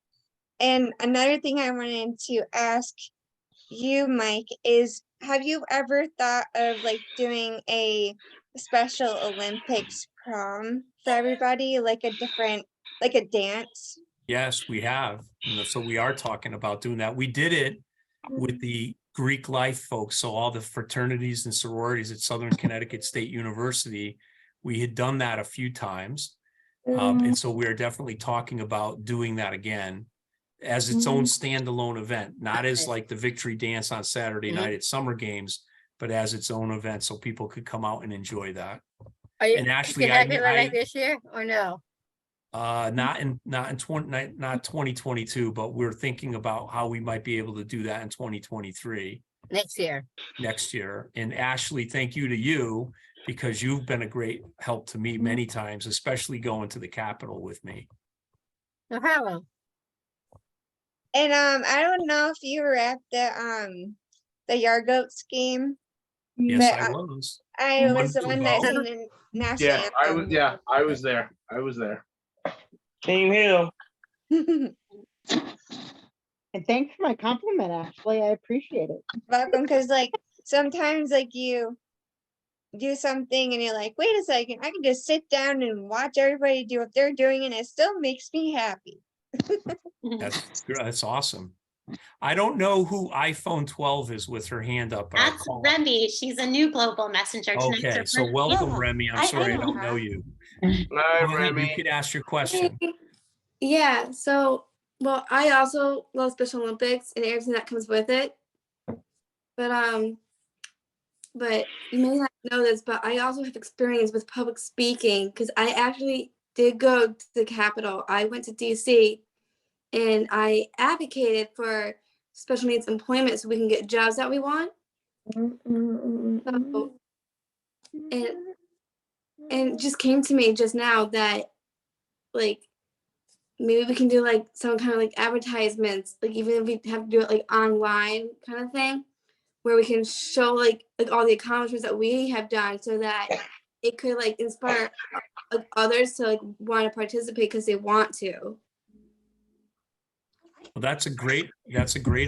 And another thing I wanted to ask you, Mike, is have you ever thought of like doing a Special Olympics prom for everybody, like a dance? Yes, we have. So we are talking about doing that. We did it with the Greek life folks. So all the fraternities and sororities at Southern Connecticut State University, we had done that a few times. And so we're definitely talking about doing that again as its own standalone event, not as like the victory dance on Saturday night at summer games, but as its own event, so people could come out and enjoy that. Are you And thinking Ashley, have it like this year or no? not in 2022, but we're thinking about how we might be able to do that in 2023 Next year. next year. And Ashley, thank you to you, because you've been a great help to me many times, especially going to the Capitol with me. No problem. And I don't know if you were at the Yard Goats game. Yes, but I was. I was the Wonderful one that vote. sang the national Yeah, I was. anthem. Yeah, I was there. I was there. Same here. And thanks for my compliment, Ashley. I appreciate it. Welcome, because like sometimes like you do something and you're like, wait a second, I can just sit down and watch everybody do what they're doing and it still makes me happy. That's awesome. I don't know who iPhone 12 is with her hand up, but I'll That's call her. Remy. She's a new global messenger. Tonight's Okay, her so first welcome, day. Remy. I'm I sorry I know don't her. know you. Hi, Go ahead, you Remy. could ask your question. Yeah, so well, I also love Special Olympics and everything that comes with it. But you may not know this, but I also have experience with public speaking because I actually did go to the Capitol. I went to DC and I advocated for special needs employment so we can get jobs that we want. So, and it just came to me just now that like maybe we can do like some kind of like advertisements, like even if we have to do it like online kind of thing, where we can show like all the accomplishments that we have done so that it could like inspire others to like want to participate because they want to. Well, that's a great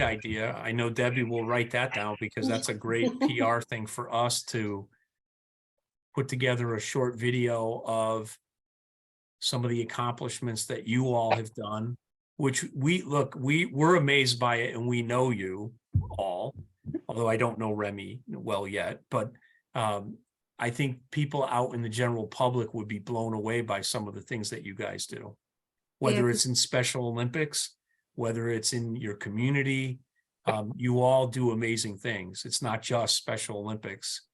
idea. I know Debbie will write that down because that's a great PR thing for us to put together a short video of some of the accomplishments that you all have done, which we're amazed by it and we know you all, although I don't know Remy well yet, but I think people out in the general public would be blown away by some of the things that you guys do, whether it's in Special Olympics, whether it's in your community. You all do amazing things. It's not just Special Olympics.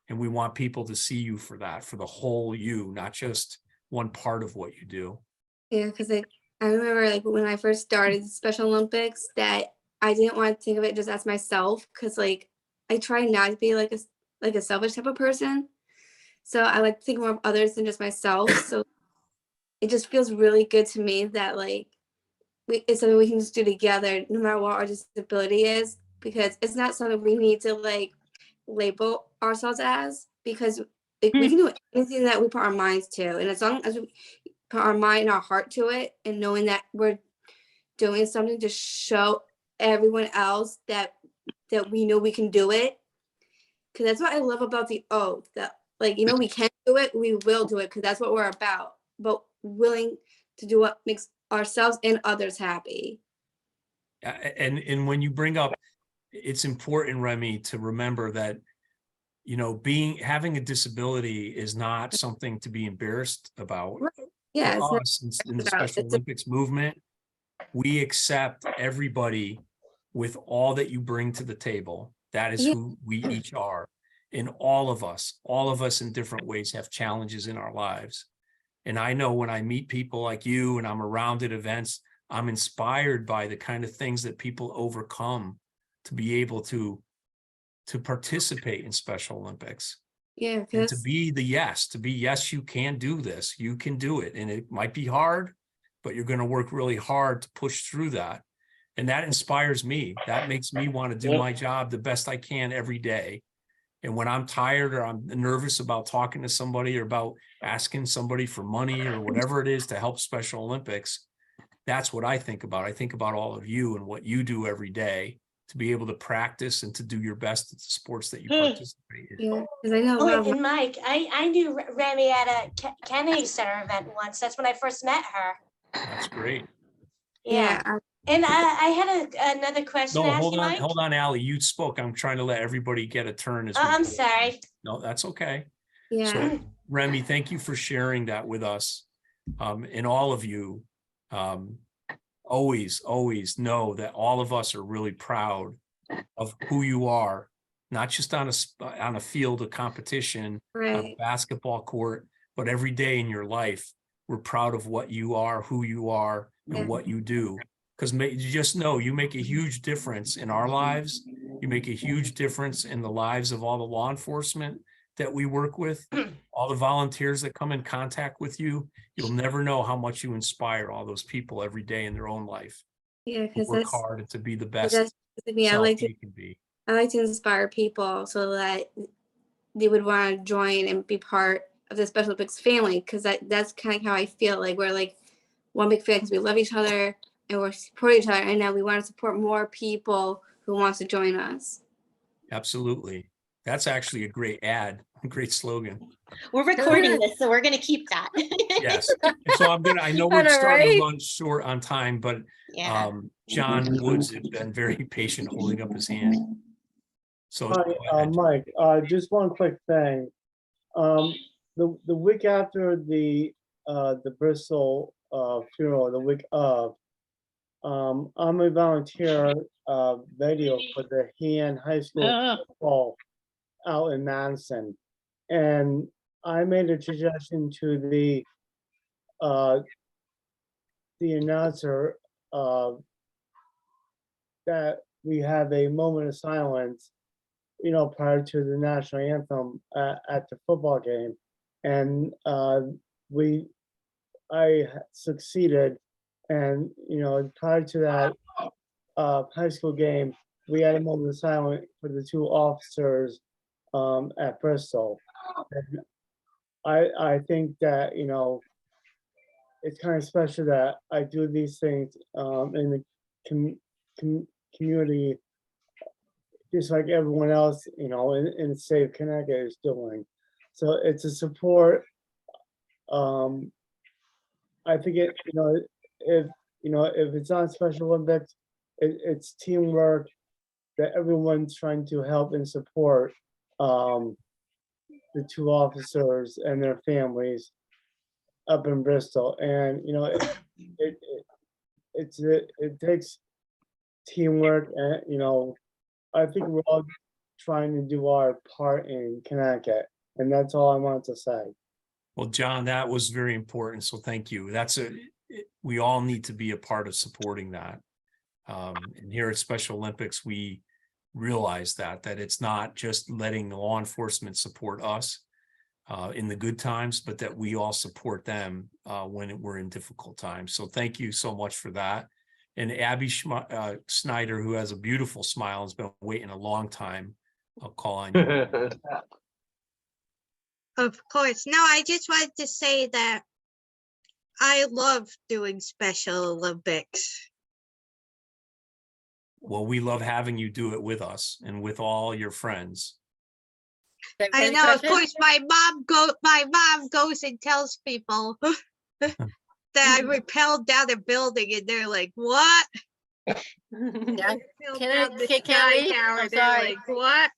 And we want people to see you for that, for the whole you, not just one part of what you do. Yeah, because I remember like when I first started Special Olympics that I didn't want to think of it just as myself because like I try not to be like a selfish type of person. So I like to think more of others than just myself. So it just feels really good to me that like it's something we can just do together no matter what our disability is, because it's not something we need to like label ourselves as, because we can do anything that we put our minds to, and as long as we put our mind and our heart to it and knowing that we're doing something to show everyone else that we know we can do it, because that's what I love about the oath, that like we can do it, we will do it, because that's what we're about, but willing to do what makes ourselves and others happy. And when you bring up, it's important, Remy, to remember that having a disability is not something to be embarrassed about. Yeah, For us in the Special Olympics movement, we accept everybody with all that you bring to the table. That is who we each are. And all of us in different ways have challenges in our lives. And I know when I meet people like you and I'm around at events, I'm inspired by the kind of things that people overcome to be able to participate in Special Olympics. Yeah, and to be yes, you can do this, you can do it. And it might be hard, but you're going to work really hard to push through that. And that inspires me. That makes me want to do my job the best I can every day. And when I'm tired or I'm nervous about talking to somebody or about asking somebody for money or whatever it is to help Special Olympics, that's what I think about. I think about all of you and what you do every day to be able to practice and to do your best at the sports that you participate in. Yeah, because I know. Oh, and Mike, I knew Remy at a Kennedy Center event once. That's when I first met her. That's great. Yeah. And I had another question to No, ask hold you, on, Mike. hold on, Allie. You spoke. I'm trying to let everybody get a turn. As we I'm go. sorry. No, that's okay. Yeah. So, Remy, thank you for sharing that with us. And all of you, always know that all of us are really proud of who you are, not just on a field of competition, on a Right. basketball court, but every day in your life. We're proud of what you are, who you are, and Yeah. what you do. Because you just know you make a huge difference in our lives. You make a huge difference in the lives of all the law enforcement that we work with, all the volunteers that come in contact with you. You'll never know how much you inspire all those people every day in their own life. Yeah, To because work that's hard and to be the because best that's like me. self you can be. I like to inspire people so that they would want to join and be part of the Special Olympics family, because that's kind of how I feel. Like we're like one big family because we love each other and we're supporting each other, and now we want to support more people who wants to join us. Absolutely. That's actually a great ad, a great slogan. We're recording this, so we're gonna keep that. Yes. And so I know I we're know, starting right? to run short on time, but Yeah. John Woods has been very patient holding up his hand. So go Hi, ahead. Mike, just one quick thing. The week after the Bristol funeral, the week of, I'm a volunteer video for the Han High School football out in Madison. And I made a suggestion to the announcer that we have a moment of silence, you know, prior to the national anthem at the football game. And I succeeded. And, you know, prior to that high school game, we had a moment of silence for the two officers at Bristol. And I think that, you know, it's kind of special that I do these things in the community, just like everyone else, you know, in Save Connecticut is doing. So it's a support. I think it, if it's on Special Olympics, it's teamwork that everyone's trying to help and support the two officers and their families up in Bristol. And it takes teamwork, and I think we're all trying to do our part in Connecticut, and that's all I want to say. Well, John, that was very important. So thank you. We all need to be a part of supporting that. And here at Special Olympics, we realize that it's not just letting law enforcement support us in the good times, but that we all support them when we're in difficult times. So thank you so much for that. And Abby Snyder, who has a beautiful smile, has been waiting a long time. I'll call on you. Of course. No, I just wanted to say that I love doing Special Olympics. Well, we love having you do it with us and with all your friends. I know, of course, my mom goes and tells people that I rappelled down a building, and they're like, "What?" Yeah. Can I? Like, what?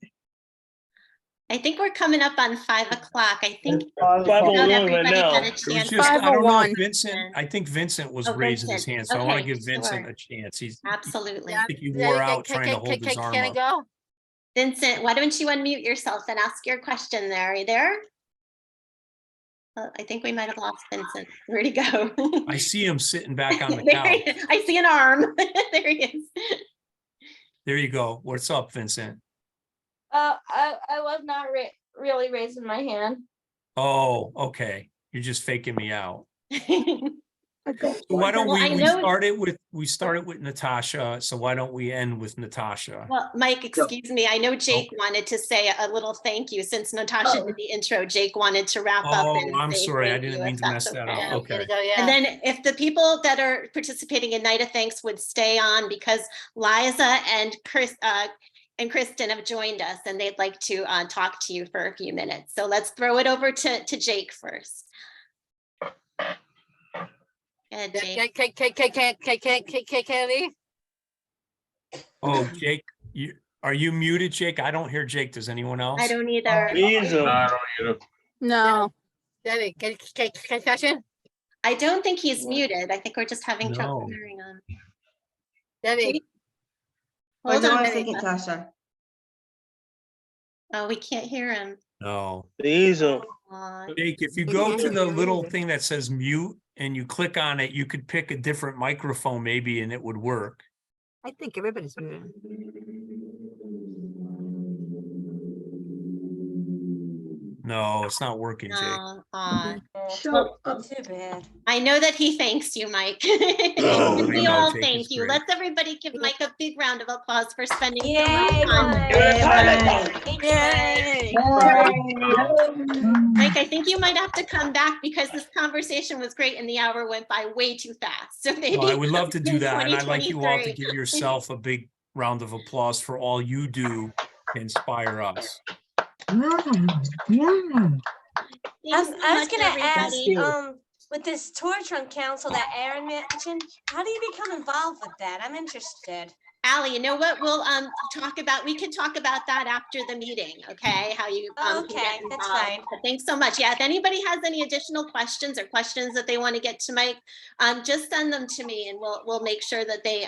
I think we're coming up on 5 o'clock. I think Five not o'clock. everybody had a It was chance. just, I don't know if 5:01. Vincent, I think Vincent was Oh, raising his Vincent. hand, so I want to Okay, give Vincent sure. a chance. Absolutely. I think he wore out trying to hold his arm Can I up. go? Vincent, why don't you unmute yourself and ask your question there? Are you there? I think we might have lost Vincent. Where'd he go? I see him sitting back on the There couch. he is. I see an arm. There he is. There you go. What's up, Vincent? I was not really raising my hand. Oh, okay. You're just faking me out. So why don't Well, I we know- started with Natasha, so why don't we end with Natasha? Well, Mike, excuse me. I know Jake wanted to say a little thank you. Since Natasha did the intro, Jake wanted to wrap up. Oh, and I'm say sorry. I thank didn't you, mean if to mess that's that okay. up. Okay. And then if the people that are participating in Night of Thanks would stay on, because Liza and Kristen have joined us and they'd like to talk to you for a few minutes. So let's throw it over to Jake first. Go ahead, Jake. Kelly? Oh, Jake, are you muted, Jake? I don't hear Jake. Does anyone else? I don't either. No. Debbie, question? I don't think he's muted. I think we're just having trouble No. hearing him. Debbie. Hold Hold on on. a second, Tasha. Oh, we can't hear him. No. Diesel. Aw. Jake, if you We go can't to the hear little either. thing that says mute and you click on it, you could pick a different microphone maybe and it would work. I think everybody's muted. No, it's not working, Jake. No, aw. Well, too bad. I know that he thanks you, Mike. Oh, And I we know, all Jake thank is you. great. Let's everybody give Mike a big round of applause for spending so Yay, much time. Mike. Thank you, Mike. Mike, I think you might have to come back because this conversation was great and the hour went by way too fast. So maybe Well, I would love to do in that. And I'd like you all to 2023. give yourself a big round of applause for all you do to inspire us. Thanks so I was much, gonna ask, everybody. with this torch run council that Aaron mentioned, how do you become involved with that? I'm interested. Allie, you know what? We'll we can talk about that after the meeting, okay? How you can Okay, get that's involved. fine. But thanks so much. Yeah, if anybody has any additional questions or questions that they want to get to Mike, just send them to me and we'll make sure that they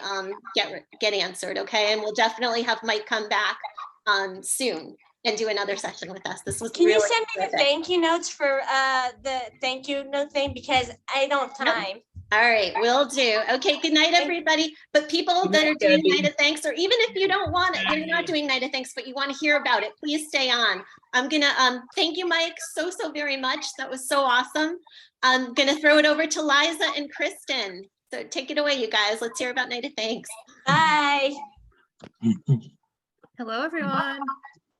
get answered, okay? And we'll definitely have Mike come back soon and do another session with us. This was Can you really send me the terrific. thank you notes for the thank you note thing, because I don't have time. All right, will do. Okay, good night, everybody. But people that are doing Night of Thanks, or even if you don't want it, you're not doing Night of Thanks, but you want to hear about it, please stay on. I'm gonna thank you, Mike, so very much. That was so awesome. I'm gonna throw it over to Liza and Kristen. So take it away, you guys. Let's hear about Night of Thanks. Bye. Hello, everyone.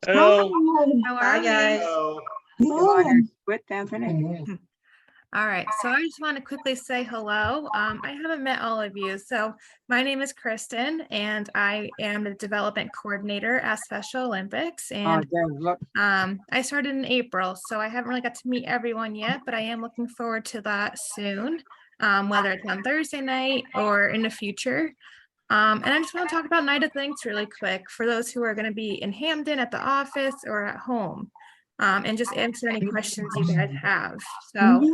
Hello. How are you? All right, so I just want to quickly say hello. I haven't met all of you. So my name is Kristen and I am the development coordinator at Special Olympics. And I started in April, so I haven't really got to meet everyone yet, but I am looking forward to that soon, whether it's on Thursday night or in the future. And I just want to talk about Night of Thanks really quick for those who are going to be in Hamden at the office or at home, and just answer any questions you guys have. So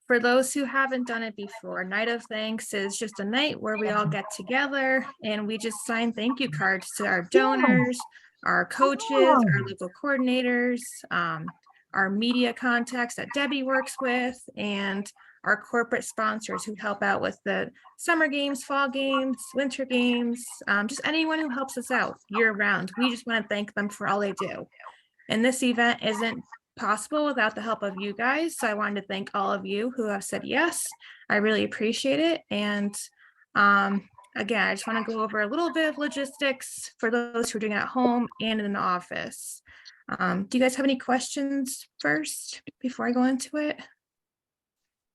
for those who haven't done it before, Night of Thanks is just a night where we all get together and we just sign thank you cards to our donors, our coaches, our local coordinators, our media contacts that Debbie works with, and our corporate sponsors who help out with the summer games, fall games, winter games, just anyone who helps us out year round. We just want to thank them for all they do. And this event isn't possible without the help of you guys. So I wanted to thank all of you who have said yes. I really appreciate it. And again, I just want to go over a little bit of logistics for those who are doing it at home and in the office. Do you guys have any questions first before I go into it?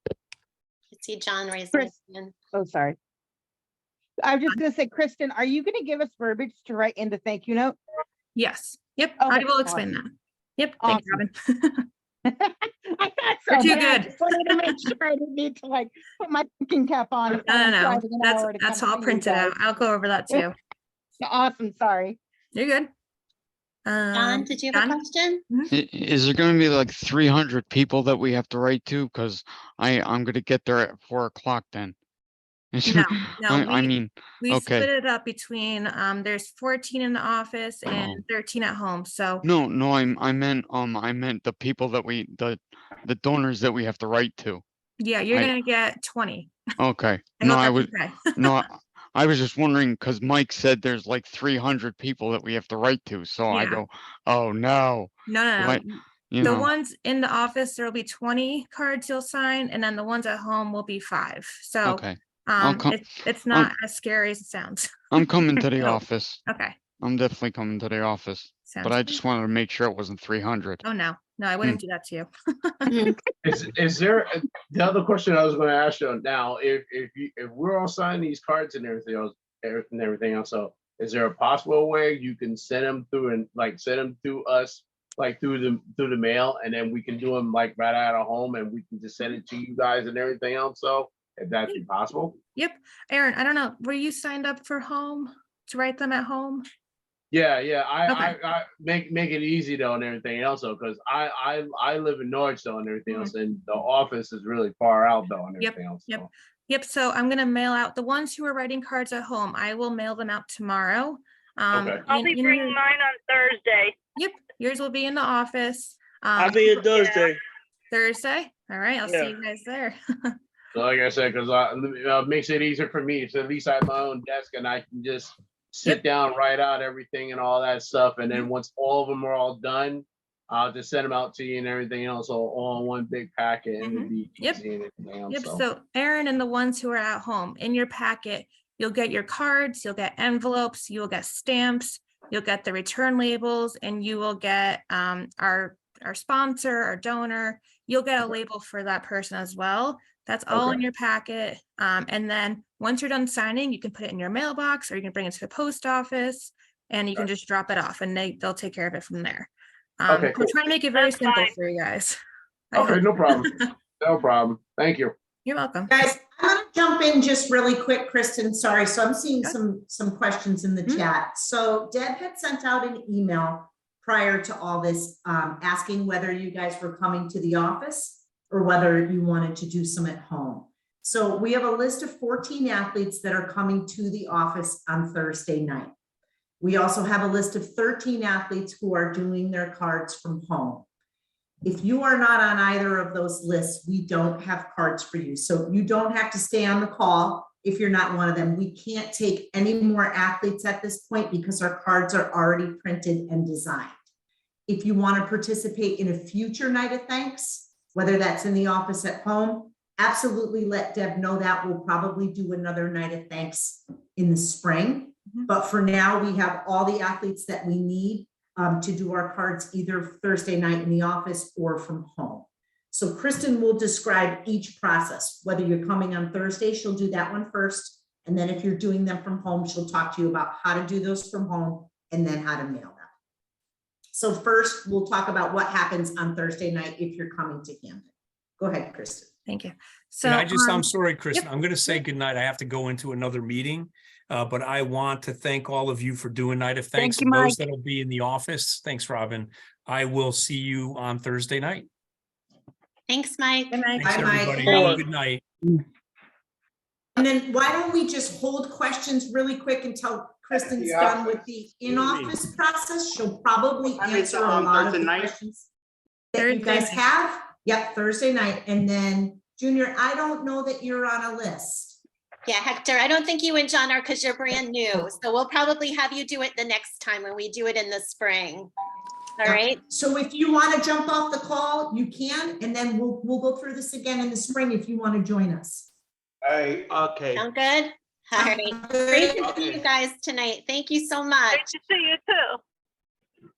I see John raising his hand. Oh, sorry. I was just gonna say, Kristen, are you gonna give us verbiage to write in the thank you note? Yes. Yep. I Okay, will explain that. Yep. Thank you, Robin. I thought You're so, too but I good. just wanted to make sure I didn't need to like put my thinking cap on. if I was No. driving an hour to That's come all see you printed out. guys. I'll go over that too. Awesome, sorry. You're good. John, did you have a question? Is there going to be like 300 people that we have to write to? Because I'm going to get there at 4 o'clock then. No, I mean, we okay. split it up between, there's 14 in the office and 13 at home. So No, I meant the people that the donors that we have to write to. yeah, you're I- gonna get 20. Okay. I No, hope that's okay. no, I was just wondering because Mike said there's like 300 people that we have to write to. So I Yeah. go, oh no. No. What? You The know. ones in the office, there will be 20 cards you'll sign, and then the ones at home will be 5. So Okay. I'll come- it's not as scary as it sounds. I'm coming to the Oh, office. okay. I'm definitely coming to the office. Sounds But I good. just wanted to make sure it wasn't 300. Oh, no, I wouldn't do that to you. Is there the other question I was going to ask you now? If we're all signing these cards and everything else, so is there a possible way you can send them through and like send them to us like through the mail, and then we can do them like right out of home, and we can just send it to you guys and everything else? So if that's possible. Yep. Aaron, I don't know, were you signed up for home to write them at home? Yeah. Okay. I make it easy though and everything else though, because I live in Norwich though and everything else, and the office is really far out though and everything else. So. Yep. So I'm gonna mail out the ones who are writing cards at home. I will mail them out tomorrow. Okay. I'll be bringing mine on Thursday. Yep, yours will be in the office. I'll be in Thursday. Thursday. All right, I'll see Yeah. you guys there. So like I said, because makes it easier for me. So at least I have my own desk and I can just sit down, write out everything and all that stuff. And then once all of them are all done, I'll just send them out to you and everything else all in one big packet and it'd be easy and everything else. Yep. So Aaron and the ones who are at home, in your packet, you'll get your cards, you'll get envelopes, you'll get stamps, you'll get the return labels, and you will get our sponsor, our donor. You'll get a label for that person as well. That's all in your packet. And then once you're done signing, you can put it in your mailbox or you can bring it to the post office and you can just drop it off and they'll take care of it from there. Okay, We're cool. trying to make it very simple for you guys. Okay, no problem. No problem. Thank you. You're welcome. Guys, I'm gonna jump in just really quick, Kristen, sorry. So I'm seeing some questions in the chat. So Deb had sent out an email prior to all this, asking whether you guys were coming to the office or whether you wanted to do some at home. So we have a list of 14 athletes that are coming to the office on Thursday night. We also have a list of 13 athletes who are doing their cards from home. If you are not on either of those lists, we don't have cards for you. So you don't have to stay on the call if you're not one of them. We can't take any more athletes at this point because our cards are already printed and designed. If you want to participate in a future night of thanks, whether that's in the office at home, absolutely let Deb know that. We'll probably do another night of thanks in the spring. But for now, we have all the athletes that we need to do our cards either Thursday night in the office or from home. So Kristen will describe each process. Whether you're coming on Thursday, she'll do that one first. And then if you're doing them from home, she'll talk to you about how to do those from home and then how to mail them. So first, we'll talk about what happens on Thursday night if you're coming to Camden. Go ahead, Kristen. Thank you. So I'm sorry, Kristen, I'm going to say goodnight. I have to go into another meeting, but I want to thank all of you for doing Night of Thanks. Thank you, Those Mike. that'll be in the office. Thanks, Robin. I will see you on Thursday night. Thanks, Mike. Good night. Thanks, Bye, Mike. everybody. Have a good night. And then why don't we just hold questions really quick until Kristen's done with the in-office process? She'll probably answer a lot of the questions that you guys have. Yep, Thursday night. And then Junior, I don't know that you're on a list. Yeah, Hector, I don't think you and John are because you're brand new. So we'll probably have you do it the next time when we do it in the spring. All right. So if you want to jump off the call, you can, and then we'll go through this again in the spring if you want to join us. Hey, okay. Sound good? All right. Great to see you guys tonight. Thank you so much. Great to see you too.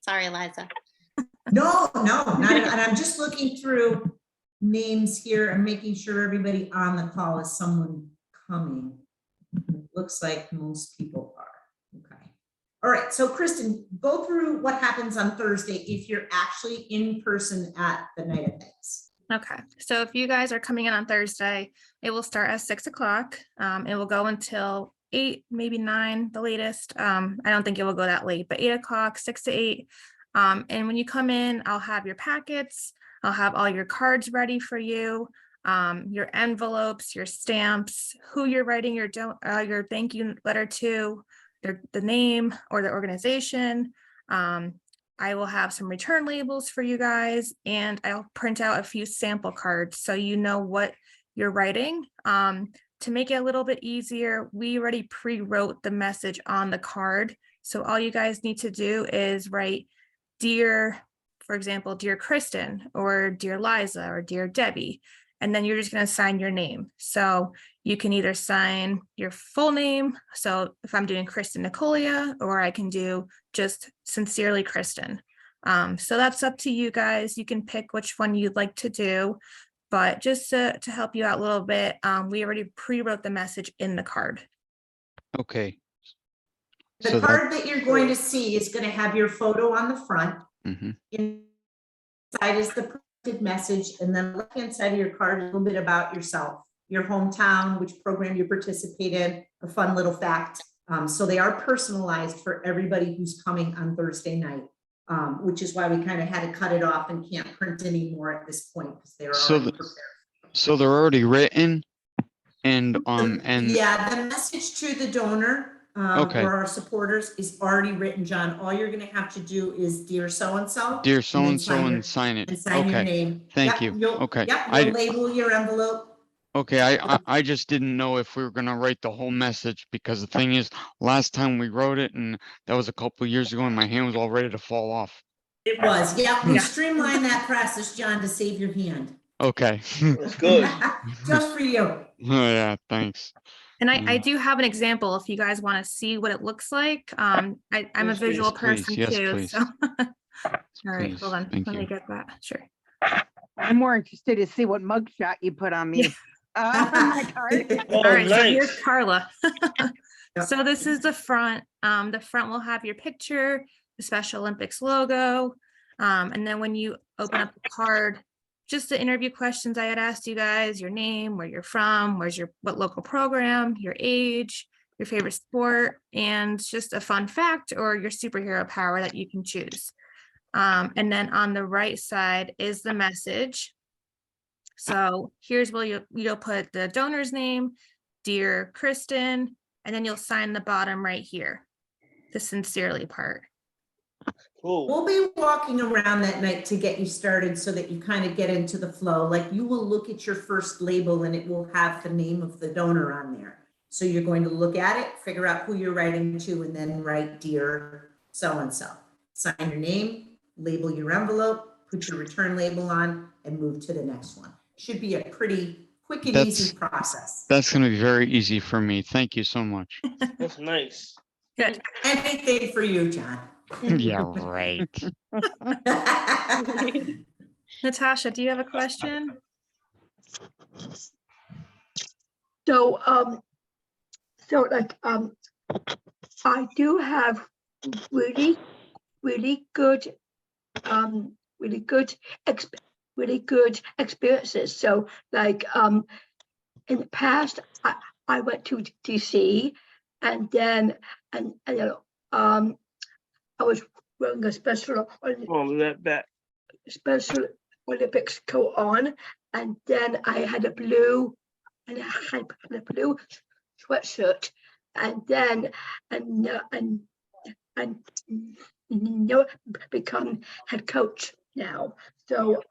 Sorry, Eliza. No, not at all. And I'm just looking through names here and making sure everybody on the call is someone coming. Looks like most people are. Okay. All right. So Kristen, go through what happens on Thursday if you're actually in person at the Night of Thanks. Okay, so if you guys are coming in on Thursday, it will start at 6 o'clock. It will go until 8, maybe 9, the latest. I don't think it will go that late, but 8 o'clock, 6 to 8. And when you come in, I'll have your packets. I'll have all your cards ready for you, your envelopes, your stamps, who you're writing your thank you letter to, the name or the organization. I will have some return labels for you guys, and I'll print out a few sample cards so you know what you're writing. To make it a little bit easier, we already pre-wrote the message on the card. So all you guys need to do is write dear, for example, dear Kristen, or dear Liza, or dear Debbie, and then you're just going to sign your name. So you can either sign your full name. So if I'm doing Kristen Nicolia, or I can do just sincerely Kristen. So that's up to you guys. You can pick which one you'd like to do, but just to help you out a little bit, we already pre-wrote the message in the card. Okay. The card that you're going to see is going to have your photo on the front. Inside is the printed message, and then the left-hand side of your card, a little bit about yourself, your hometown, which program you participate in, a fun little fact. So they are personalized for everybody who's coming on Thursday night, which is why we kind of had to cut it off and can't print anymore at this point because they're already prepared. So they're already written, and Yeah, the message to the donor Okay. or our supporters is already written, John. All you're gonna have to do is dear so-and-so. Dear and then so-and-so sign your- and sign it. And sign your Okay, name. thank Yep, you. you'll- Okay. Yep, you'll label your envelope. Okay, I just didn't know if we were gonna write the whole message, because the thing is, last time we wrote it, and that was a couple of years ago, and my hand was all ready to fall off. It was, yeah, we Yeah. streamlined that process, John, to save your hand. Okay. That's good. Just for you. Oh, yeah, thanks. And I Yeah. do have an example if you guys want to see what it looks like. I'm a Yes, visual please. person Yes, too, please. so. All right, Please. hold on. Thank Let me you. get that. Sure. I'm more interested to see what mugshot you put on me. On my card. Oh, All right, so here's nice. Carla. So this is the front. The front will have your picture, the Special Olympics logo. And then when you open up the card, just the interview questions I had asked you guys, your name, where you're from, what local program, your age, your favorite sport, and just a fun fact or your superhero power that you can choose. And then on the right side is the message. So here's where you'll put the donor's name, dear Kristen, and then you'll sign the bottom right here, the sincerely part. Cool. We'll be walking around that night to get you started so that you kind of get into the flow. Like you will look at your first label and it will have the name of the donor on there. So you're going to look at it, figure out who you're writing to, and then write dear so-and-so. Sign your name, label your envelope, put your return label on, and move to the next one. Should be a pretty quick and easy process. That's gonna be very easy for me. Thank you so much. That's nice. Good. Anything for you, John. Yeah, right. Natasha, do you have a question? So, I do have really good, really good experiences. So like, in the past, I went to DC and then, I was wearing a special Olympics coat on, and then I had a blue sweatshirt, and then become head coach now. So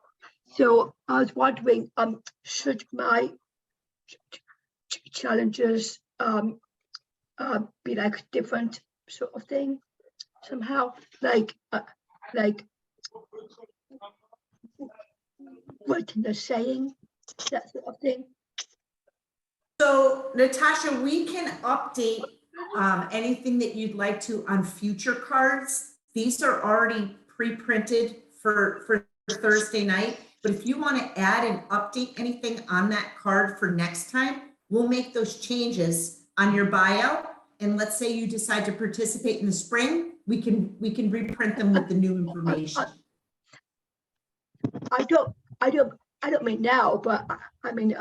I was wondering, should my challenges be like different sort of thing somehow, like writing the saying, that sort of thing. So Natasha, we can update anything that you'd like to on future cards. These are already pre-printed for Thursday night, but if you want to add and update anything on that card for next time, we'll make those changes on your bio. And let's say you decide to participate in the spring, we can reprint them with the new information. I don't mean now, but I mean,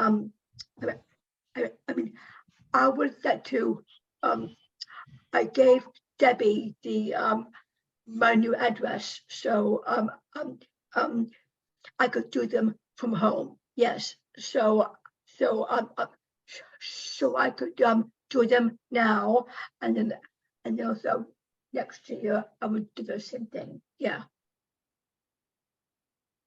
I would like to, I gave Debbie the, my new address, so, I could do them from home, yes, so I could, do them now, and also next year, I would do the same thing, yeah.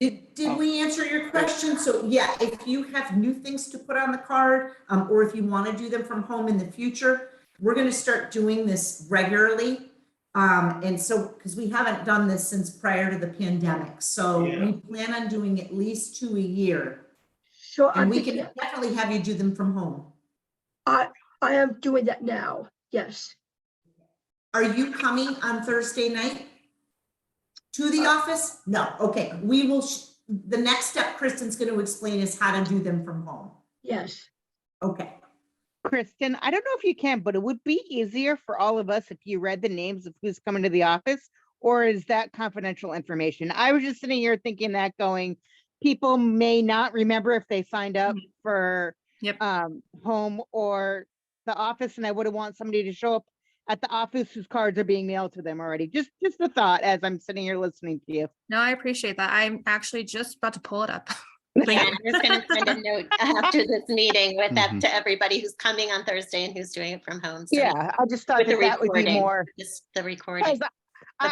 Did we answer your question? So yeah, if you have new things to put on the card, or if you want to do them from home in the future, we're going to start doing this regularly. And so, because we haven't done this since prior to the pandemic. So we plan on doing at least 2 a year. So and we can definitely have you do them from home. I am doing that now, yes. Are you coming on Thursday night to the office? No, okay. We will, the next step Kristen's going to explain is how to do them from home. Yes. Okay. Kristen, I don't know if you can, but it would be easier for all of us if you read the names of who's coming to the office, or is that confidential information? I was just sitting here thinking that going, people may not remember if they signed up for home or the office, and I would have want somebody to show up at the office whose cards are being mailed to them already. Just a thought as I'm sitting here listening to you. No, I appreciate that. I'm actually just about to pull it up. Yeah, I'm just gonna send a note after this meeting with that Mhm. to everybody who's coming on Thursday and who's doing it from home. So Yeah, I just thought with the that that would be recording, more, just the recording. because But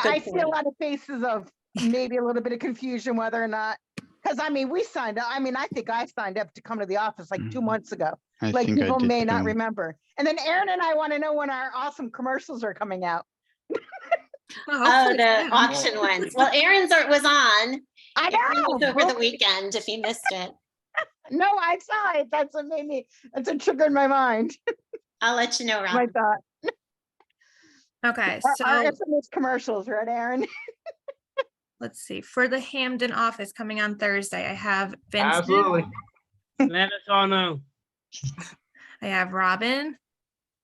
I good see a point. lot of faces of maybe a little bit of confusion whether or not, because I mean, we signed up, I mean, I think I signed up to come to the office like 2 months ago. I Like think I people did may not too. remember. And then Aaron and I want to know when our awesome commercials are coming out. Oh, the auction ones. Well, Aaron's was on. I Aaron was know. over the weekend if you missed it. No, I saw it. That's what made me, that's what triggered my mind. I'll let you know, My Rob. thought. Okay, Our so SMS commercials, right, Aaron? let's see. For the Hamden office coming on Thursday, I have Vincent. Absolutely. Let us all know. I have Robin,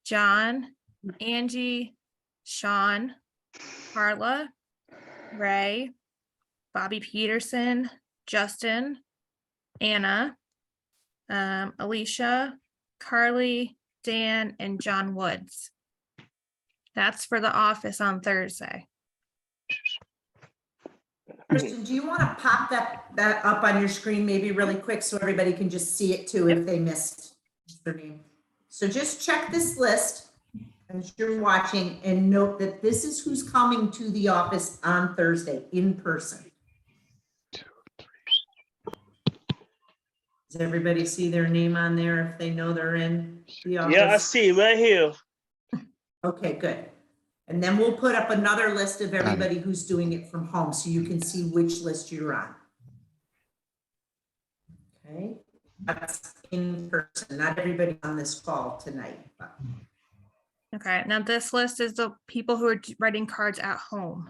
John, Angie, Sean, Carla, Ray, Bobby Peterson, Justin, Anna, Alicia, Carly, Dan, and John Woods. That's for the office on Thursday. Kristen, do you want to pop that up on your screen maybe really quick so everybody can just see it too if they missed their name? So just check this list as you're watching and note that this is who's coming to the office on Thursday in person. Does everybody see their name on there if they know they're in the office? Yeah, I see it right here. Okay, good. And then we'll put up another list of everybody who's doing it from home so you can see which list you're on. Okay, that's in person, not everybody on this call tonight. But. Okay, now this list is the people who are writing cards at home.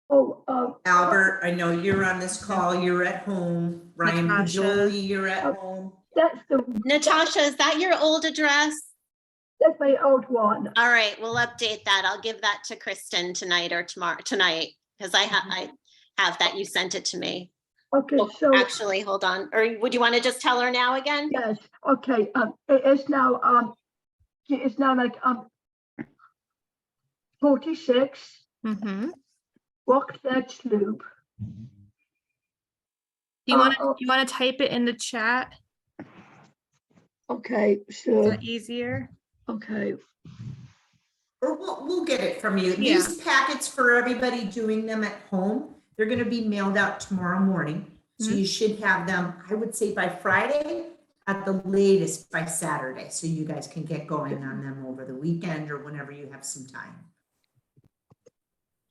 Oh, Albert, I know you're on this call, you're at home. Ryan Natasha. Pajoli, you're at home. that's the, Natasha, is that your old address? that's my old one. All right, we'll update that. I'll give that to Kristen tonight or tonight, because I have that. You sent it to me. Okay, Oh, so, actually, hold on. Or would you want to just tell her now again? yes, okay, it is now, it's now like, 46, Mm-hmm. Rockford Loop. You want to type it in the chat? Okay, Is so, that easier? okay, Or we'll get it from you. Yeah. These packets for everybody doing them at home, they're gonna be mailed out tomorrow morning. So you should have them, I would say by Friday, at the latest by Saturday. So you guys can get going on them over the weekend or whenever you have some time.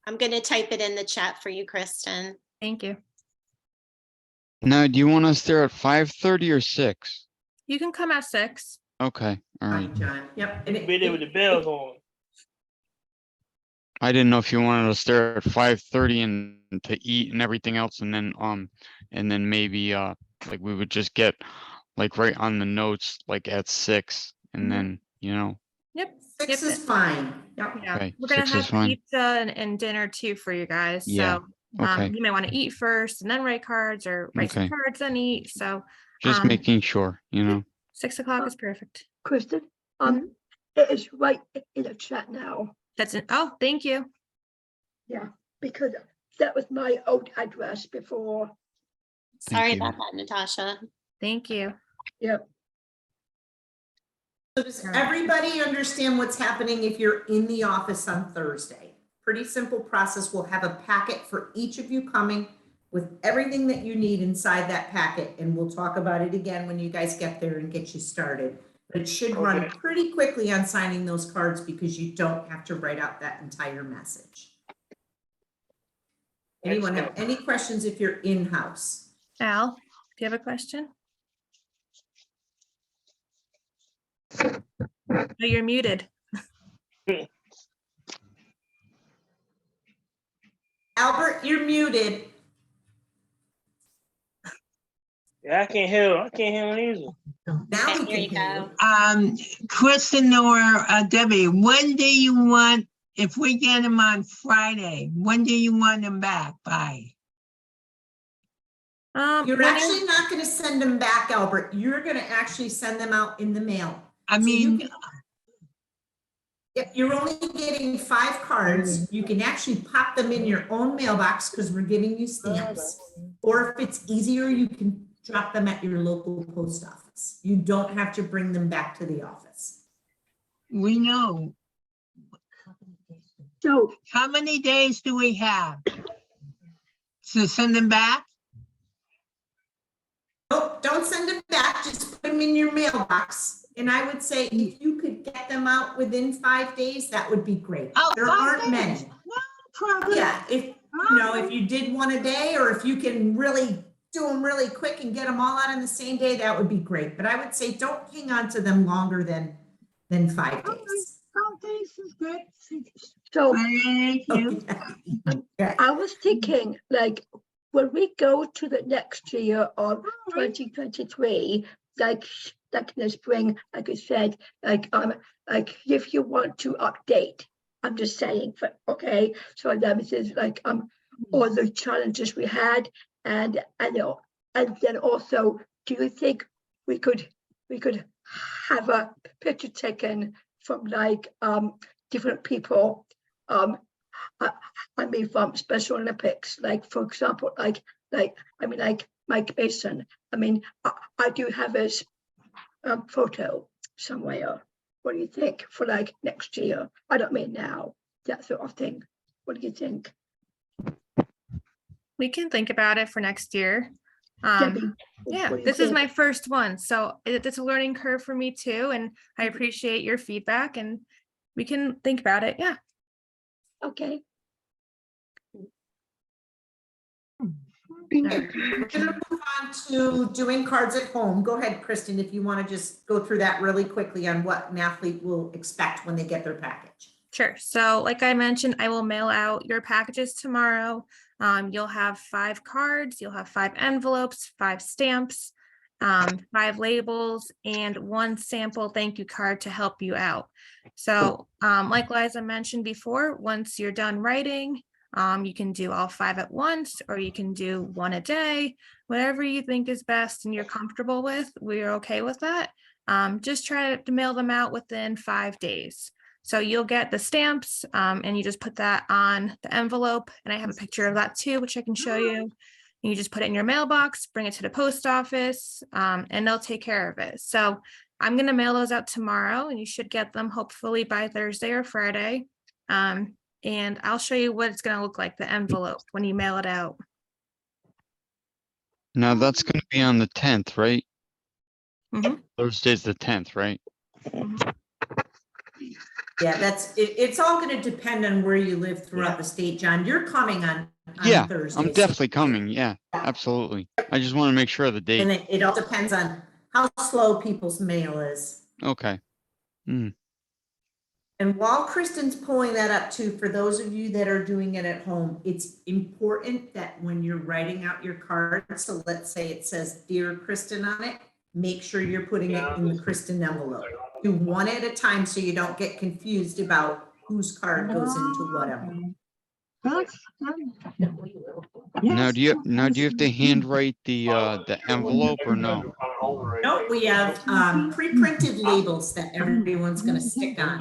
I'm going to type it in the chat for you, Kristen. Thank you. Now, do you want us there at 5:30 or 6? You can come at 6. Okay, all right. Fine, John. Yep. And Be there with the bells on. I didn't know if you wanted us there at 5:30 and to eat and everything else, and then maybe like we would just get like right on the notes like at 6, and then Yep. 6 is fine. Yep. Yeah, Okay, we're gonna 6 is have fine. pizza and dinner too for you guys. Yeah, So okay. you may want to eat first and then write cards, or write some Okay. cards then eat. So Just making sure, 6 o'clock is perfect. Kristen, it is right in the chat now. That's it. Oh, thank you. Yeah, because that was my old address before. Sorry you. about that, Natasha. Thank you. Yep. So does everybody understand what's happening if you're in the office on Thursday? Pretty simple process. We'll have a packet for each of you coming with everything that you need inside that packet. And we'll talk about it again when you guys get there and get you started. But it should run pretty quickly on signing those cards because you don't have to write out that entire message. Anyone have any questions if you're in-house? Al, do you have a question? No, you're muted. Albert, you're muted. Yeah, I can't hear. I can't hear him either. Now we There you can go. hear you. Kristen or Debbie, when do you want, if we get them on Friday, when do you want them back by? You're actually not going to send them back, Albert. You're going to actually send them out in the mail. I mean, you're only getting 5 cards. You can actually pop them in your own mailbox because we're giving you stamps. Or if it's easier, you can drop them at your local post office. You don't have to bring them back to the office. We know. So How many days do we have to send them back? Nope, don't send them back, just put them in your mailbox. And I would say if you could get them out within 5 days, that would be great. Oh, There 5 aren't days. many. No problem. Yeah, if, you know, if you did one a day, or if you can really do them really quick and get them all out on the same day, that would be great. But I would say don't hang on to them longer than 5 days. 5 days is good. So Thank you. I was thinking, like, when we go to the next year of 2023, like in the spring, like I said, like if you want to update, I'm just saying, okay. So this is like all the challenges we had, and then also, do you think we could have a picture taken from like different people? I mean, from Special Olympics, like for example, like Mike Mason. I mean, I do have his photo somewhere. What do you think for like next year? I don't mean now, that sort of thing. What do you think? We can think about it for next year. Debbie, Yeah, what do you this is think? my first one, so it's a learning curve for me too, and I appreciate your feedback, and we can think about it. Yeah. Okay. We're gonna move on to doing cards at home. Go ahead, Kristen, if you want to just go through that really quickly on what an athlete will expect when they get their package. Sure. So like I mentioned, I will mail out your packages tomorrow. You'll have 5 cards, you'll have 5 envelopes, 5 stamps, 5 labels, and 1 sample thank you card to help you out. So like Liza mentioned before, once you're done writing, you can do all 5 at once, or you can do 1 a day, whatever you think is best and you're comfortable with. We're okay with that. Just try to mail them out within 5 days. So you'll get the stamps and you just put that on the envelope. And I have a picture of that too, which I can show you. And you just put it in your mailbox, bring it to the post office, and they'll take care of it. So I'm going to mail those out tomorrow, and you should get them hopefully by Thursday or Friday. And I'll show you what it's going to look like, the envelope, when you mail it out. Now that's gonna be on the 10th, right? Mhm. Thursday's the 10th, right? Yeah, it's all going to depend on where you live throughout the state, John. You're coming on Yeah, Thursday. I'm so- definitely coming. Yeah, absolutely. I just want to make sure of the And date. it all depends on how slow people's mail is. Okay. And while Kristen's pulling that up too, for those of you that are doing it at home, it's important that when you're writing out your card, so let's say it says Dear Kristen on it, make sure you're putting it in the Kristen envelope. Do 1 at a time so you don't get confused about whose card goes into whatever. Now do you have to handwrite the envelope or no? No, we have pre-printed labels that everyone's gonna stick on.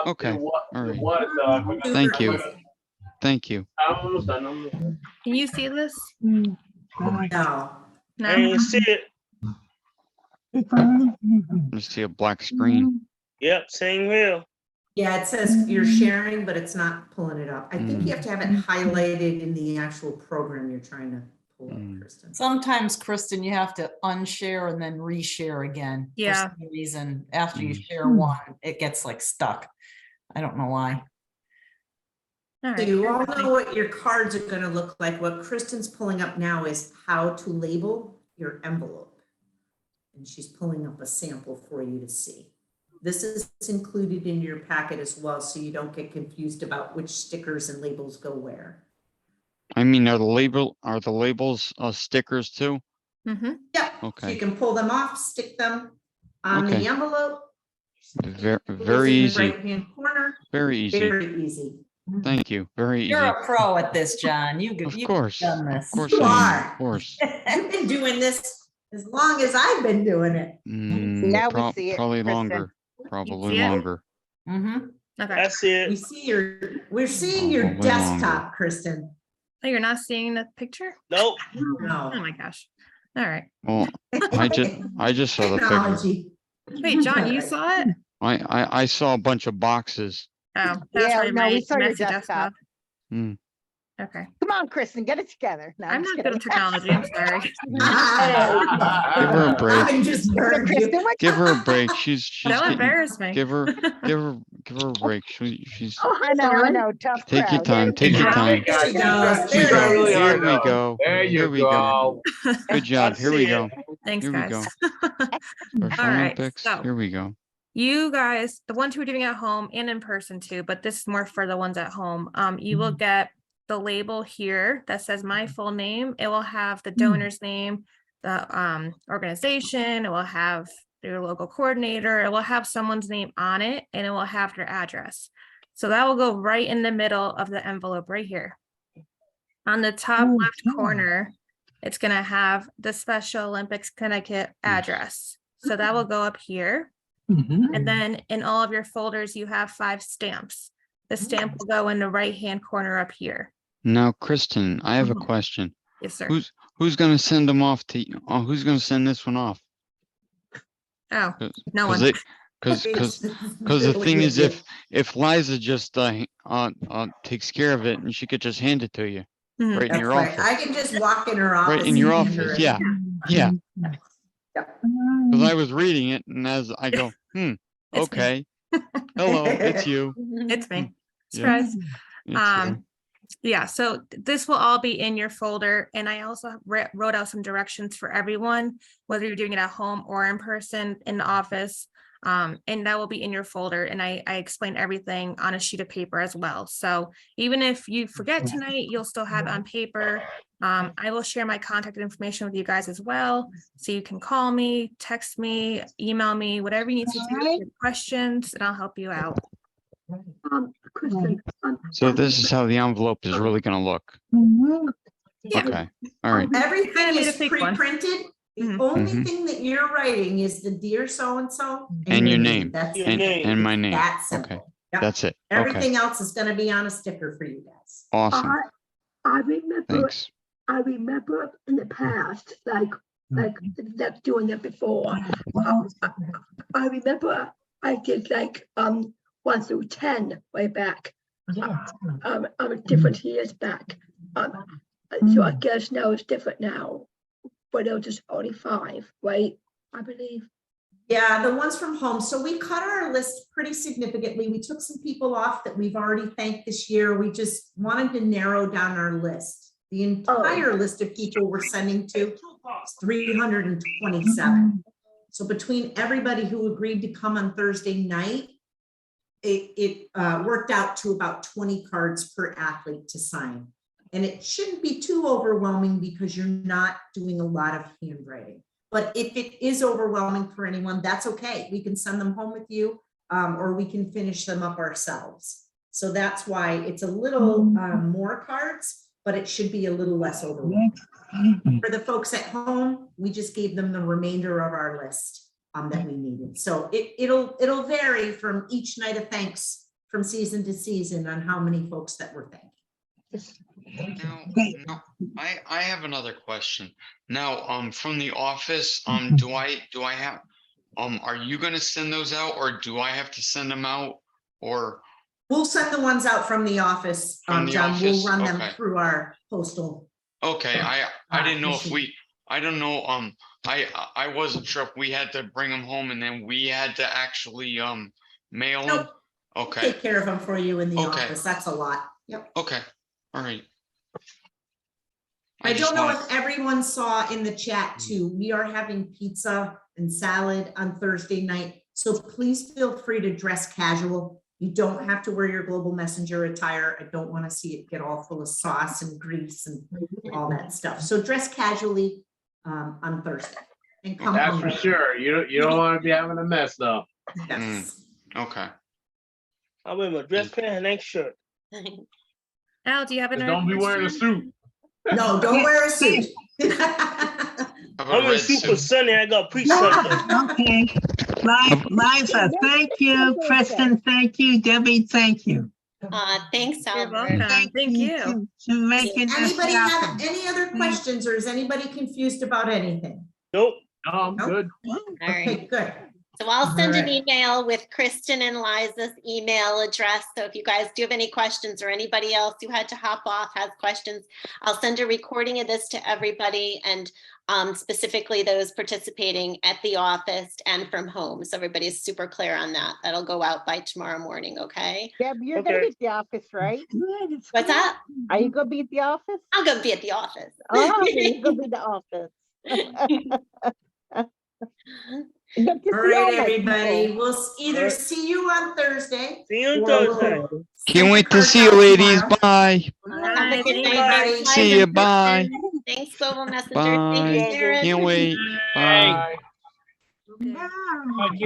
Okay. All right. Thank you. Thank you. Can you see this? No. No. I ain't see it. I see a black screen. Yep, same here. Yeah, it says you're sharing, but it's not pulling it up. I think you have to have it highlighted in the actual program you're trying to pull up, Kristen. Sometimes, Kristen, you have to unshare and then reshare again. Yeah. For some reason, after you share one, it gets like stuck. I don't know why. So you all know what your cards are gonna look like. What Kristen's pulling up now is how to label your envelope. And she's pulling up a sample for you to see. This is included in your packet as well, so you don't get confused about which stickers and labels go where. I mean, are the labels stickers too? Mm-hmm. Yep. So Okay. you can pull them off, stick them on the Okay. envelope. Very Goes in very the easy. right-hand corner. Very easy. Very easy. Thank you. Very easy. You're a pro at this, John. You've course. done this. Of course You I am. are. Of course. You've been doing this as long as I've been doing it. Now we see it, Probably Kristen. longer. Probably see it? longer. Mm-hmm. Okay. I see We it. see we're seeing your Probably desktop, longer. Kristen. Oh, you're not seeing the picture? Nope. Oh No. my gosh. All right. Well, I just saw the picture. Technology. Wait, John, you saw it? I saw a bunch of boxes. Oh, that's Yeah, probably no, my we saw your messy desktop. Hmm. Okay. Come on, Kristen, get it together. No, I'm just not good kidding. at technology. I'm sorry. Give her a break. Robin just heard you. Kristen, what? Give her a break. She's Don't getting. embarrass me. Give her a break. She's. Oh, I know. Tough Take your crowd. time. Take your time. There she goes. She's trying really Here hard we though. go. There you Here we go. Good job. I Here we see go. Thanks, Here we guys. go. Special All right, Olympics. so- Here we go. You guys, the ones who are doing it at home and in person too, but this is more for the ones at home. You will get the label here that says my full name. It will have the donor's name, the organization. It will have your local coordinator. It will have someone's name on it, and it will have their address. So that will go right in the middle of the envelope right here. On the top left corner, it's going to have the Special Olympics Connecticut address. So that will go up here. And then in all of your folders, you have 5 stamps. The stamp will go in the right-hand corner up here. Now, Kristen, I have a question. Yes, sir. Who's gonna send them off to? Who's gonna send this one off? Oh, no one. Because the thing is, if Liza just takes care of it, and she could just hand it to you right in That's your right. office. I can just walk in her office. Right in your and hand her office. it. Yeah. Yeah. Yep. Because I was reading it, and as I go, It's okay. Hello, it's you. It's me. Yeah. Surprise. It's you. Yeah, so this will all be in your folder, and I also wrote out some directions for everyone, whether you're doing it at home or in person in the office, and that will be in your folder, and I explained everything on a sheet of paper as well. So even if you forget tonight, you'll still have it on paper. I will share my contact information with you guys as well, so you can call me, text me, email me, whatever you need to do, if you have questions, and I'll help you out. Kristen, So this is how the envelope is really gonna look. Yeah. Okay. All right. Everything made a is fake one. pre-printed. The only thing that you're writing is the dear so-and-so. And your name. That's Your it. name. And my name. That's Okay. simple. Yep. That's it. Okay. Everything else is gonna be on a sticker for you guys. Awesome. I remember, Thanks. I remember in the past, like doing it before. I remember I did like 1 through 10 way back. Different years back. So I guess now it's different now, but it was just only 5, right? I believe. Yeah, the ones from home. So we cut our list pretty significantly. We took some people off that we've already thanked this year. We just wanted to narrow down our list. The entire list of people we're sending to is 327. So between everybody who agreed to come on Thursday night, it worked out to about 20 cards per athlete to sign. And it shouldn't be too overwhelming because you're not doing a lot of handwriting. But if it is overwhelming for anyone, that's okay. We can send them home with you, or we can finish them up ourselves. So that's why it's a little more cards, but it should be a little less overwhelming. For the folks at home, we just gave them the remainder of our list that we needed. So it'll vary from each night of thanks from season to season on how many folks that we're thanking. Now, I have another question. Now, from the office, do I have, are you gonna send those out, or do I have to send them out, or? We'll send the ones out from the office, From the John. We'll office? run them Okay. through our postal. Okay, I didn't know if machine. I don't know, I wasn't sure if we had to bring them home and then we had to actually, mail them? Nope. Okay, Take care of them for you in the Okay. office. That's a lot. Yep. okay, all right. I just don't know wanna- if everyone saw in the chat too, we are having pizza and salad on Thursday night. So please feel free to dress casual. You don't have to wear your Global Messenger attire. I don't want to see it get all full of sauce and grease and all that stuff. So dress casually on Thursday. And come That's for hungry. sure. You don't want to be having a mess though. Yes. Okay. I wear my dress pants and nice shirt. Al, do you have Just another don't be wearing a question? suit. No, don't wear a suit. I'm in a suit for Sunday. I got preach something. Okay. Liza, thank you. Kristen, thank you. Debbie, thank you. Thanks, You're Albert. welcome. Thank you. To making this Anybody have happen. any other questions or is anybody confused about anything? Nope. No, I'm Nope. good. All right. Okay, good. So I'll send an Alright. email with Kristen and Liza's email address. So if you guys do have any questions or anybody else who had to hop off has questions, I'll send a recording of this to everybody and specifically those participating at the office and from home. So everybody's super clear on that. That'll go out by tomorrow morning, okay? Deb, you're gonna be at the office, right? What's that? Are you gonna be at the office? I'm gonna be at the office. Oh, you're gonna be in the office. Good to All see right, my everybody. people. We'll either see you on Thursday. See you on or we'll Thursday. send Can't the wait to cards see you, out ladies. tomorrow. Bye. Have a good night, Bye. everybody. See ya. Bye. Thanks, Global Messenger. Bye. Thank you, Sharon. Can't wait. Bye. Bye. Okay. Bye.